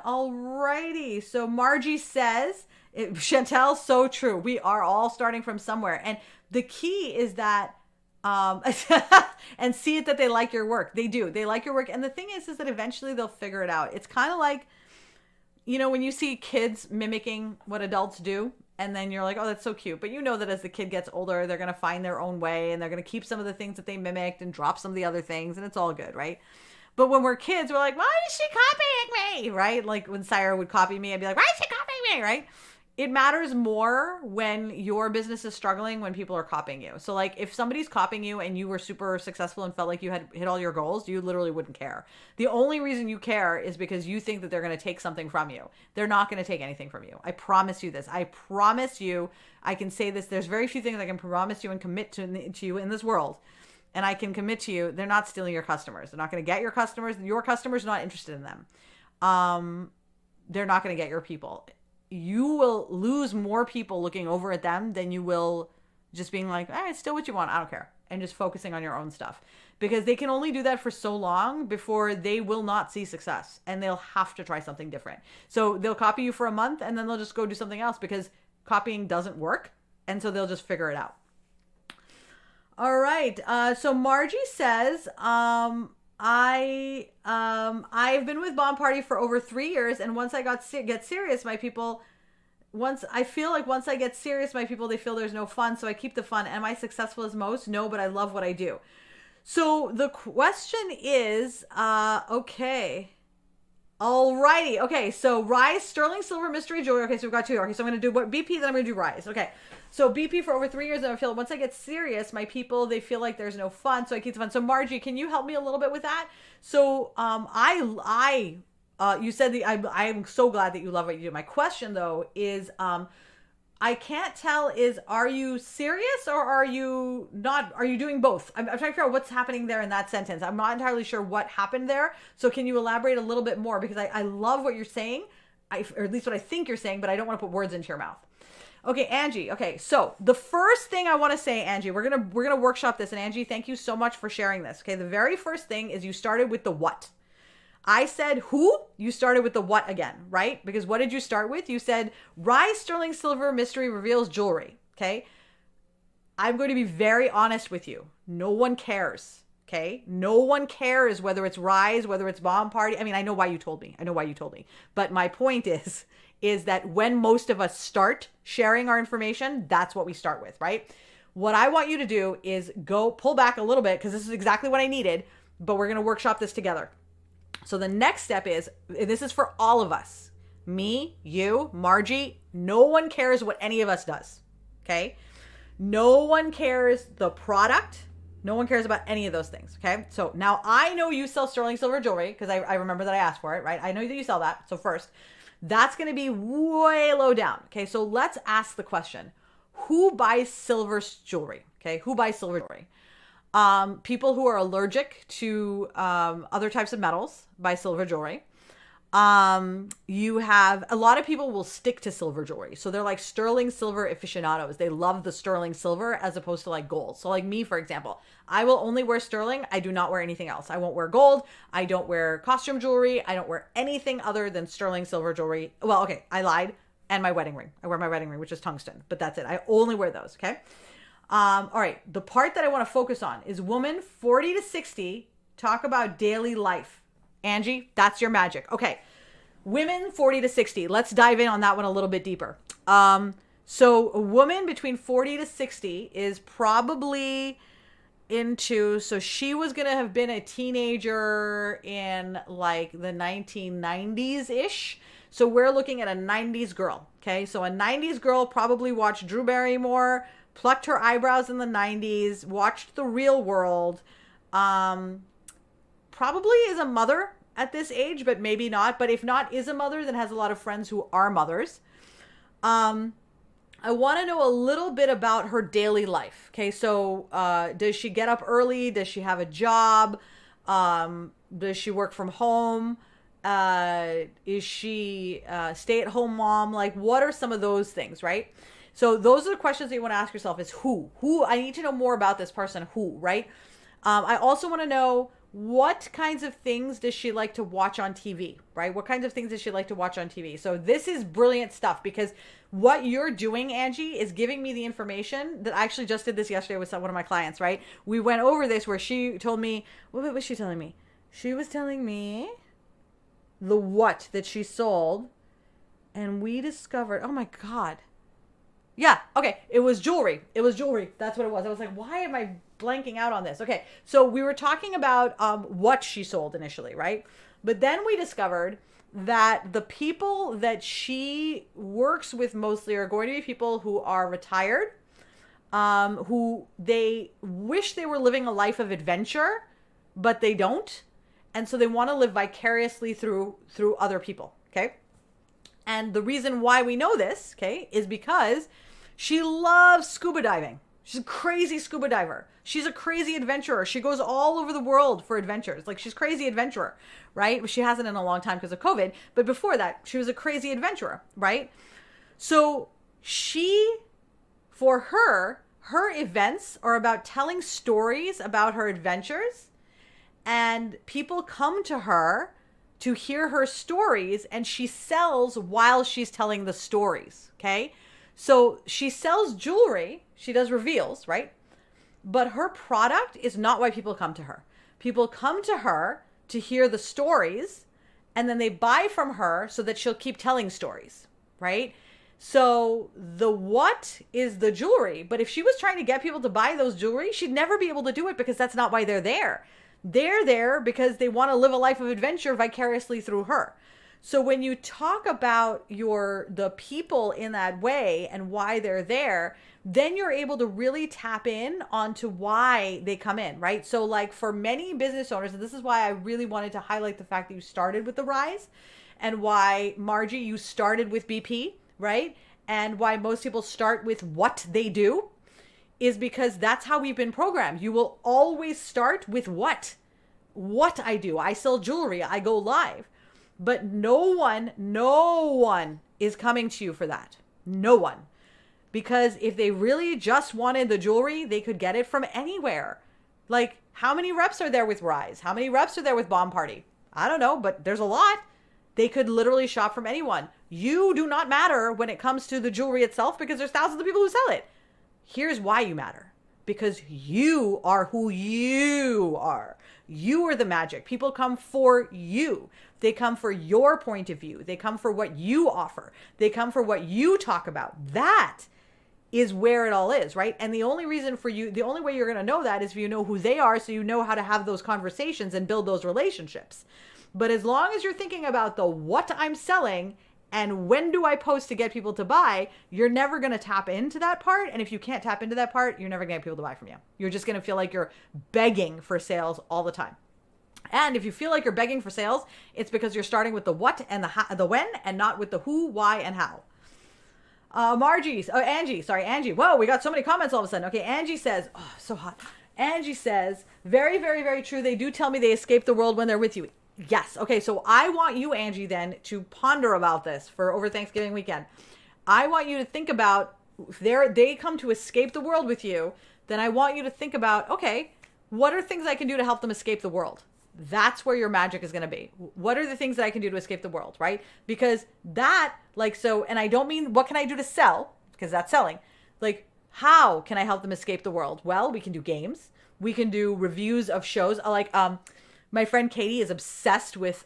S1: Alrighty. So Margie says, Chantel, so true. We are all starting from somewhere. And the key is that, and see it that they like your work. They do. They like your work. And the thing is that eventually they'll figure it out. It's kind of like, when you see kids mimicking what adults do, and then you're like, oh, that's so cute. But you know that as the kid gets older, they're going to find their own way and they're going to keep some of the things that they mimicked and drop some of the other things. And it's all good, right? But when we're kids, we're like, why is she copying me? Right? Like when Sarah would copy me, I'd be like, why is she copying me? Right? It matters more when your business is struggling when people are copying you. So like if somebody's copying you and you were super successful and felt like you had hit all your goals, you literally wouldn't care. The only reason you care is because you think that they're going to take something from you. They're not going to take anything from you. I promise you this. I promise you, I can say this. There's very few things I can promise you and commit to you in this world. And I can commit to you, they're not stealing your customers. They're not going to get your customers. Your customers are not interested in them. They're not going to get your people. You will lose more people looking over at them than you will just being like, it's still what you want. I don't care. And just focusing on your own stuff. Because they can only do that for so long before they will not see success. And they'll have to try something different. So they'll copy you for a month and then they'll just go do something else because copying doesn't work. And so they'll just figure it out. All right. So Margie says, I've been with Bomb Party for over 3 years, and once I get serious, my people, once I get serious, my people, they feel there's no fun, so I keep the fun. Am I successful as most? No, but I love what I do. So the question is, okay. Alrighty. Okay. So Rise, Sterling Silver, Mystery Jewelry. Okay. So we've got two. Okay. So I'm going to do what BP, then I'm going to do Rise. Okay. So BP for over 3 years, and I feel once I get serious, my people, they feel like there's no fun, so I keep the fun. So Margie, can you help me a little bit with that? So you said I'm so glad that you love what you do. My question though is, I can't tell are you serious or are you not? Are you doing both? I'm trying to figure out what's happening there in that sentence. I'm not entirely sure what happened there. So can you elaborate a little bit more? Because I love what you're saying, or at least what I think you're saying, but I don't want to put words into your mouth. Okay, Angie. Okay, so the first thing I want to say, Angie, we're gonna workshop this, and Angie, thank you so much for sharing this. Okay, the very first thing is you started with the what. I said who, you started with the what again, right? Because what did you start with? You said Rise Sterling Silver Mystery reveals jewelry. Okay, I'm going to be very honest with you. No one cares. Okay, no one cares whether it's Rise, whether it's Bomb Party. I mean, I know why you told me. But my point is that when most of us start sharing our information, that's what we start with, right? What I want you to do is go pull back a little bit, because this is exactly what I needed, but we're going to workshop this together. So the next step is, this is for all of us, me, you, Margie, no one cares what any of us does. Okay. No one cares the product. No one cares about any of those things. Okay. So now I know you sell sterling silver jewelry, because I remember that I asked for it, right? I know that you sell that. So first, that's going to be way low down. Okay. So let's ask the question, who buys silver jewelry? Okay. Who buys silver jewelry? People who are allergic to other types of metals buy silver jewelry. You have a lot of people will stick to silver jewelry. So they're like sterling silver aficionados. They love the sterling silver as opposed to like gold. So like me, for example, I will only wear sterling. I do not wear anything else. I won't wear gold. I don't wear costume jewelry. I don't wear anything other than sterling silver jewelry. Well, okay, I lied. And my wedding ring. I wear my wedding ring, which is tungsten, but that's it. I only wear those. Okay. All right. The part that I want to focus on is women 40 to 60 talk about daily life. Angie, that's your magic. Okay. Women 40 to 60. Let's dive in on that one a little bit deeper. So a woman between 40 to 60 is probably so she was going to have been a teenager in like the 1990s ish. So we're looking at a 90s girl. Okay. So a 90s girl probably watched Drew Barrymore, plucked her eyebrows in the 90s, watched The Real World, probably is a mother at this age, but maybe not. But if not, is a mother, then has a lot of friends who are mothers. I want to know a little bit about her daily life. Okay, so does she get up early? Does she have a job? Does she work from home? Is she stay-at-home mom? Like, what are some of those things, right? So those are the questions that you want to ask yourself is who? I need to know more about this person, who, right? I also want to know what kinds of things does she like to watch on TV, right? What kinds of things does she like to watch on TV? So this is brilliant stuff, because what you're doing, Angie, is giving me the information that I actually just did this yesterday with one of my clients, right? We went over this where she told me, what was she telling me? She was telling me the what that she sold, and we discovered, oh my God. Yeah, okay, it was jewelry. That's what it was. I was like, why am I blanking out on this? Okay, so we were talking about what she sold initially, right? But then we discovered that the people that she works with mostly are going to be people who are retired, who they wish they were living a life of adventure, but they don't. And so they want to live vicariously through other people, okay? And the reason why we know this, okay, is because she loves scuba diving. She's a crazy scuba diver. She's a crazy adventurer. She goes all over the world for adventures. Like, she's a crazy adventurer, right? She hasn't in a long time because of COVID. But before that, she was a crazy adventurer, right? So for her events are about telling stories about her adventures. And people come to her to hear her stories, and she sells while she's telling the stories, okay? So she sells jewelry. She does reveals, right? But her product is not why people come to her. People come to her to hear the stories, and then they buy from her so that she'll keep telling stories, right? So the what is the jewelry. But if she was trying to get people to buy those jewelry, she'd never be able to do it, because that's not why they're there. They're there because they want to live a life of adventure vicariously through her. So when you talk about the people in that way and why they're there, then you're able to really tap in onto why they come in, right? So like for many business owners, and this is why I really wanted to highlight the fact that you started with the Rise, and why, Margie, you started with BP, right? And why most people start with what they do, is because that's how we've been programmed. You will always start with what I do. I sell jewelry. I go live. But no one is coming to you for that. No one. Because if they really just wanted the jewelry, they could get it from anywhere. Like, how many reps are there with Rise? How many reps are there with Bomb Party? I don't know, but there's a lot. They could literally shop from anyone. You do not matter when it comes to the jewelry itself because there's thousands of people who sell it. Here's why you matter. Because you are who you are. You are the magic. People come for you. They come for your point of view. They come for what you offer. They come for what you talk about. That is where it all is, right? And the only reason for you, the only way you're going to know that is if you know who they are, so you know how to have those conversations and build those relationships. But as long as you're thinking about the what I'm selling and when do I post to get people to buy, you're never going to tap into that part. And if you can't tap into that part, you're never going to get people to buy from you. You're just going to feel like you're begging for sales all the time. And if you feel like you're begging for sales, it's because you're starting with the what and the when and not with the who, why, and how. Angie. Whoa, we got so many comments all of a sudden. Okay, Angie says, oh, so hot. Angie says, very, very, very true. They do tell me they escape the world when they're with you. Yes. Okay, so I want you, Angie, then to ponder about this for over Thanksgiving weekend. I want you to think about if they come to escape the world with you, then I want you to think about, okay, what are things I can do to help them escape the world? That's where your magic is going to be. What are the things that I can do to escape the world, right? Because that, like, so, and I don't mean what can I do to sell, because that's selling. Like, how can I help them escape the world? Well, we can do games. We can do reviews of shows. Like, my friend Katie is obsessed with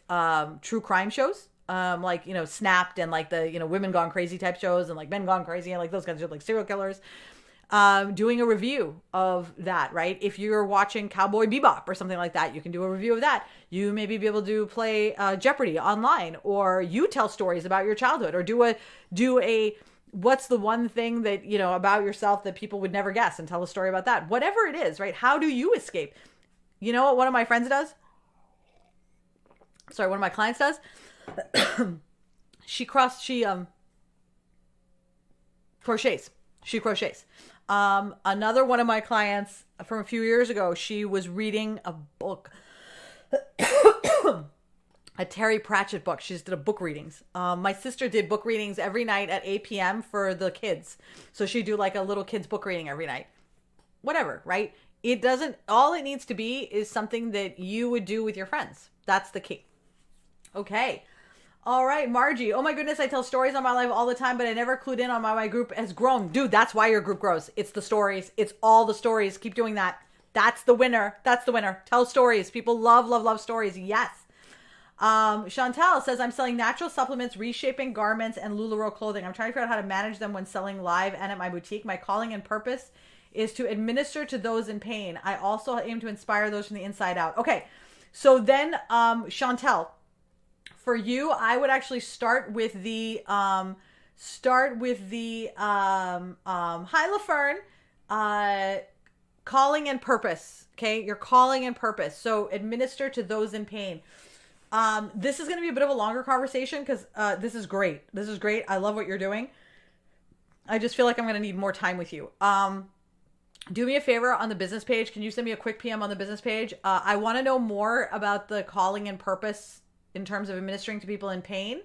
S1: true crime shows. Like, you know, Snapped and like the, you know, Women Gone Crazy type shows and like Men Gone Crazy and like those kinds of like serial killers. Doing a review of that, right? If you're watching Cowboy Bebop or something like that, you can do a review of that. You maybe be able to play Jeopardy online, or you tell stories about your childhood, or do a what's the one thing that, you know, about yourself that people would never guess, and tell a story about that. Whatever it is, right? How do you escape? You know what one of my friends does? Sorry, one of my clients does? She crochets. She crochets. Another one of my clients from a few years ago, she was reading a book, a Terry Pratchett book. She just did a book readings. My sister did book readings every night at 8 p.m. for the kids. So she'd do like a little kids book reading every night. Whatever, right? All it needs to be is something that you would do with your friends. That's the key. Okay. All right, Margie. Oh my goodness, I tell stories on my live all the time, but I never clued in on why my group has grown. Dude, that's why your group grows. It's the stories. It's all the stories. Keep doing that. That's the winner. That's the winner. Tell stories. People love, love, love stories. Yes. Chantal says, I'm selling natural supplements, reshaping garments, and LuLaRoe clothing. I'm trying to figure out how to manage them when selling live and at my boutique. My calling and purpose is to administer to those in pain. I also aim to inspire those from the inside out. Okay. So then, Chantal, for you, I would actually start with the hi LaFern, calling and purpose. Okay, your calling and purpose. So administer to those in pain. This is going to be a bit of a longer conversation because this is great. This is great. I love what you're doing. I just feel like I'm going to need more time with you. Do me a favor on the business page. Can you send me a quick PM on the business page? I want to know more about the calling and purpose in terms of administering to people in pain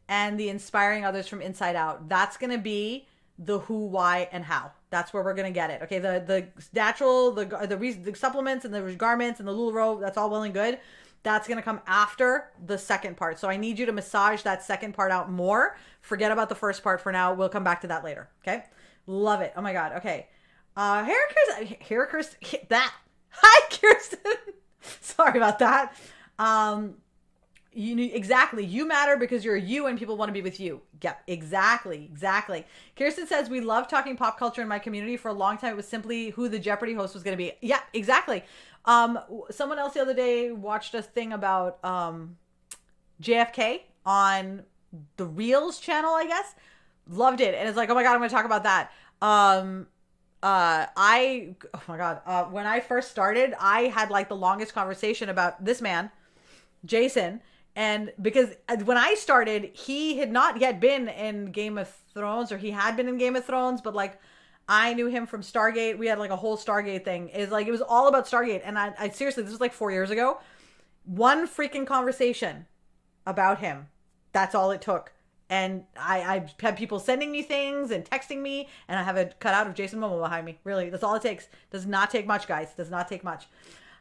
S1: and the inspiring others from inside out. That's going to be the who, why, and how. That's where we're going to get it. Okay. The natural, the supplements and the garments and the LuLaRoe, that's all well and good. That's going to come after the second part. So I need you to massage that second part out more. Forget about the first part for now. We'll come back to that later. Okay. Love it. Oh my God. Okay. Kirsten, that. Hi, Kirsten. Sorry about that. Exactly. You matter because you're you and people want to be with you. Yep, exactly. Kirsten says, we love talking pop culture in my community. For a long time, it was simply who the Jeopardy host was going to be. Yeah, exactly. Someone else the other day watched a thing about JFK on the Reels channel, I guess. Loved it. And it's like, oh my God, I'm going to talk about that. Oh my God. When I first started, I had like the longest conversation about this man, Jason. And because when I started, he had not yet been in Game of Thrones, or he had been in Game of Thrones, but like I knew him from Stargate. We had like a whole Stargate thing. It was all about Stargate. And I seriously, this was like 4 years ago. One freaking conversation about him. That's all it took. And I've had people sending me things and texting me, and I have a cutout of Jason Momoa behind me. Really, that's all it takes. Does not take much, guys. Does not take much.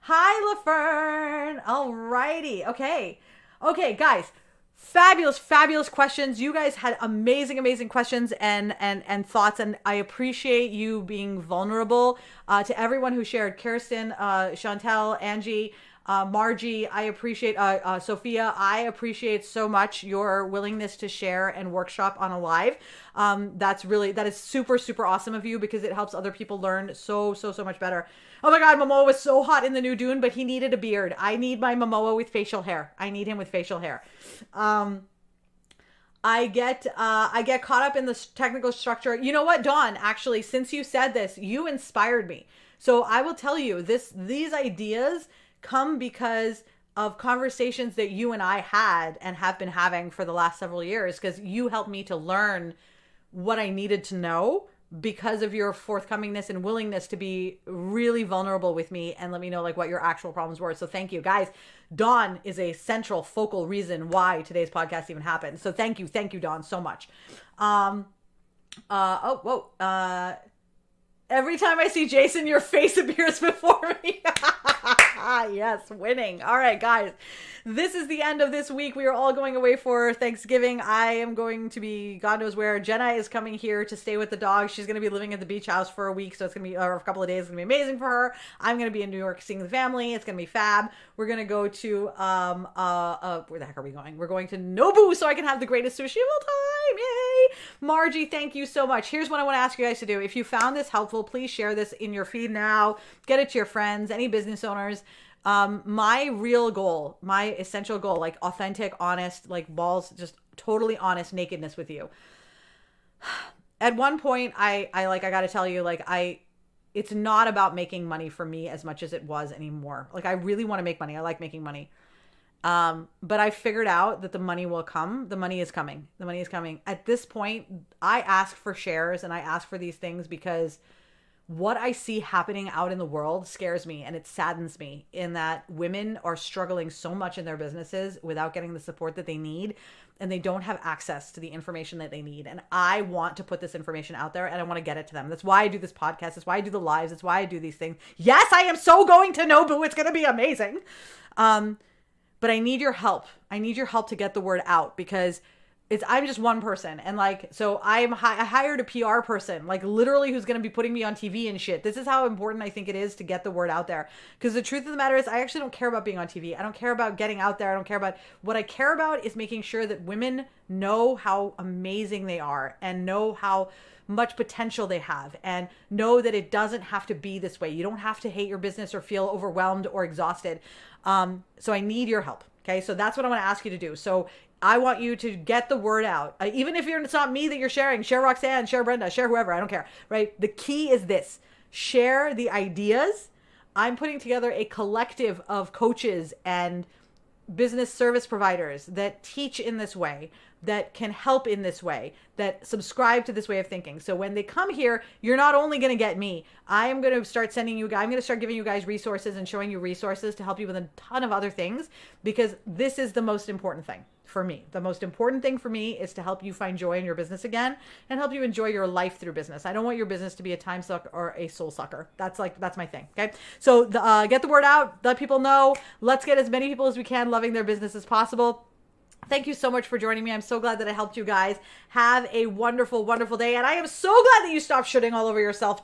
S1: Hi, LaFern. Alrighty. Okay, guys. Fabulous questions. You guys had amazing questions and thoughts, and I appreciate you being vulnerable. To everyone who shared, Kirsten, Chantel, Angie, Margie, I appreciate, Sophia, I appreciate so much your willingness to share and workshop on a live. That is super awesome of you, because it helps other people learn so much better. Oh my God, Momoa was so hot in the new Dune, but he needed a beard. I need my Momoa with facial hair. I need him with facial hair. I get caught up in the technical structure. You know what, Dawn, actually, since you said this, you inspired me. So I will tell you, these ideas come because of conversations that you and I had and have been having for the last several years, because you helped me to learn what I needed to know because of your forthcomingness and willingness to be really vulnerable with me and let me know like what your actual problems were. So thank you, guys. Dawn is a central focal reason why today's podcast even happened. So thank you, Dawn, so much. Every time I see Jason, your face appears before me. Yes, winning. All right, guys. This is the end of this week. We are all going away for Thanksgiving. I am going to be God knows where. Jenna is coming here to stay with the dog. She's going to be living at the beach house for a week, so it's going to be, or a couple of days. It's going to be amazing for her. I'm going to be in New York seeing the family. It's going to be fab. We're going to go to, where the heck are we going? We're going to Nobu so I can have the greatest sushi of all time. Yay! Margie, thank you so much. Here's what I want to ask you guys to do. If you found this helpful, please share this in your feed now. Get it to your friends, any business owners. My real goal, my essential goal, like authentic, honest, like balls, just totally honest nakedness with you. At one point, I got to tell you, it's not about making money for me as much as it was anymore. Like, I really want to make money. I like making money. But I figured out that the money will come. The money is coming. The money is coming. At this point, I ask for shares and I ask for these things because what I see happening out in the world scares me, and it saddens me in that women are struggling so much in their businesses without getting the support that they need, and they don't have access to the information that they need. And I want to put this information out there, and I want to get it to them. That's why I do this podcast. That's why I do the lives. That's why I do these things. Yes, I am so going to Nobu. It's going to be amazing. But I need your help. I need your help to get the word out, because I'm just one person. And so I hired a PR person, literally, who's going to be putting me on TV and shit. This is how important I think it is to get the word out there. Because the truth of the matter is, I actually don't care about being on TV. I don't care about getting out there. I don't care about, what I care about is making sure that women know how amazing they are and know how much potential they have, and know that it doesn't have to be this way. You don't have to hate your business or feel overwhelmed or exhausted. So I need your help. Okay. So that's what I want to ask you to do. So I want you to get the word out. Even if it's not me that you're sharing, share Roxanne, share Brenda, share whoever. I don't care. Right. The key is this: share the ideas. I'm putting together a collective of coaches and business service providers that teach in this way, that can help in this way, that subscribe to this way of thinking. So when they come here, you're not only going to get me. I am going to start I'm going to start giving you guys resources and showing you resources to help you with a ton of other things, because this is the most important thing for me. The most important thing for me is to help you find joy in your business again and help you enjoy your life through business. I don't want your business to be a time suck or a soul sucker. That's my thing. Okay. So get the word out, let people know. Let's get as many people as we can loving their business as possible. Thank you so much for joining me. I'm so glad that I helped you guys. Have a wonderful, wonderful day. And I am so glad that you stopped shitting all over yourself.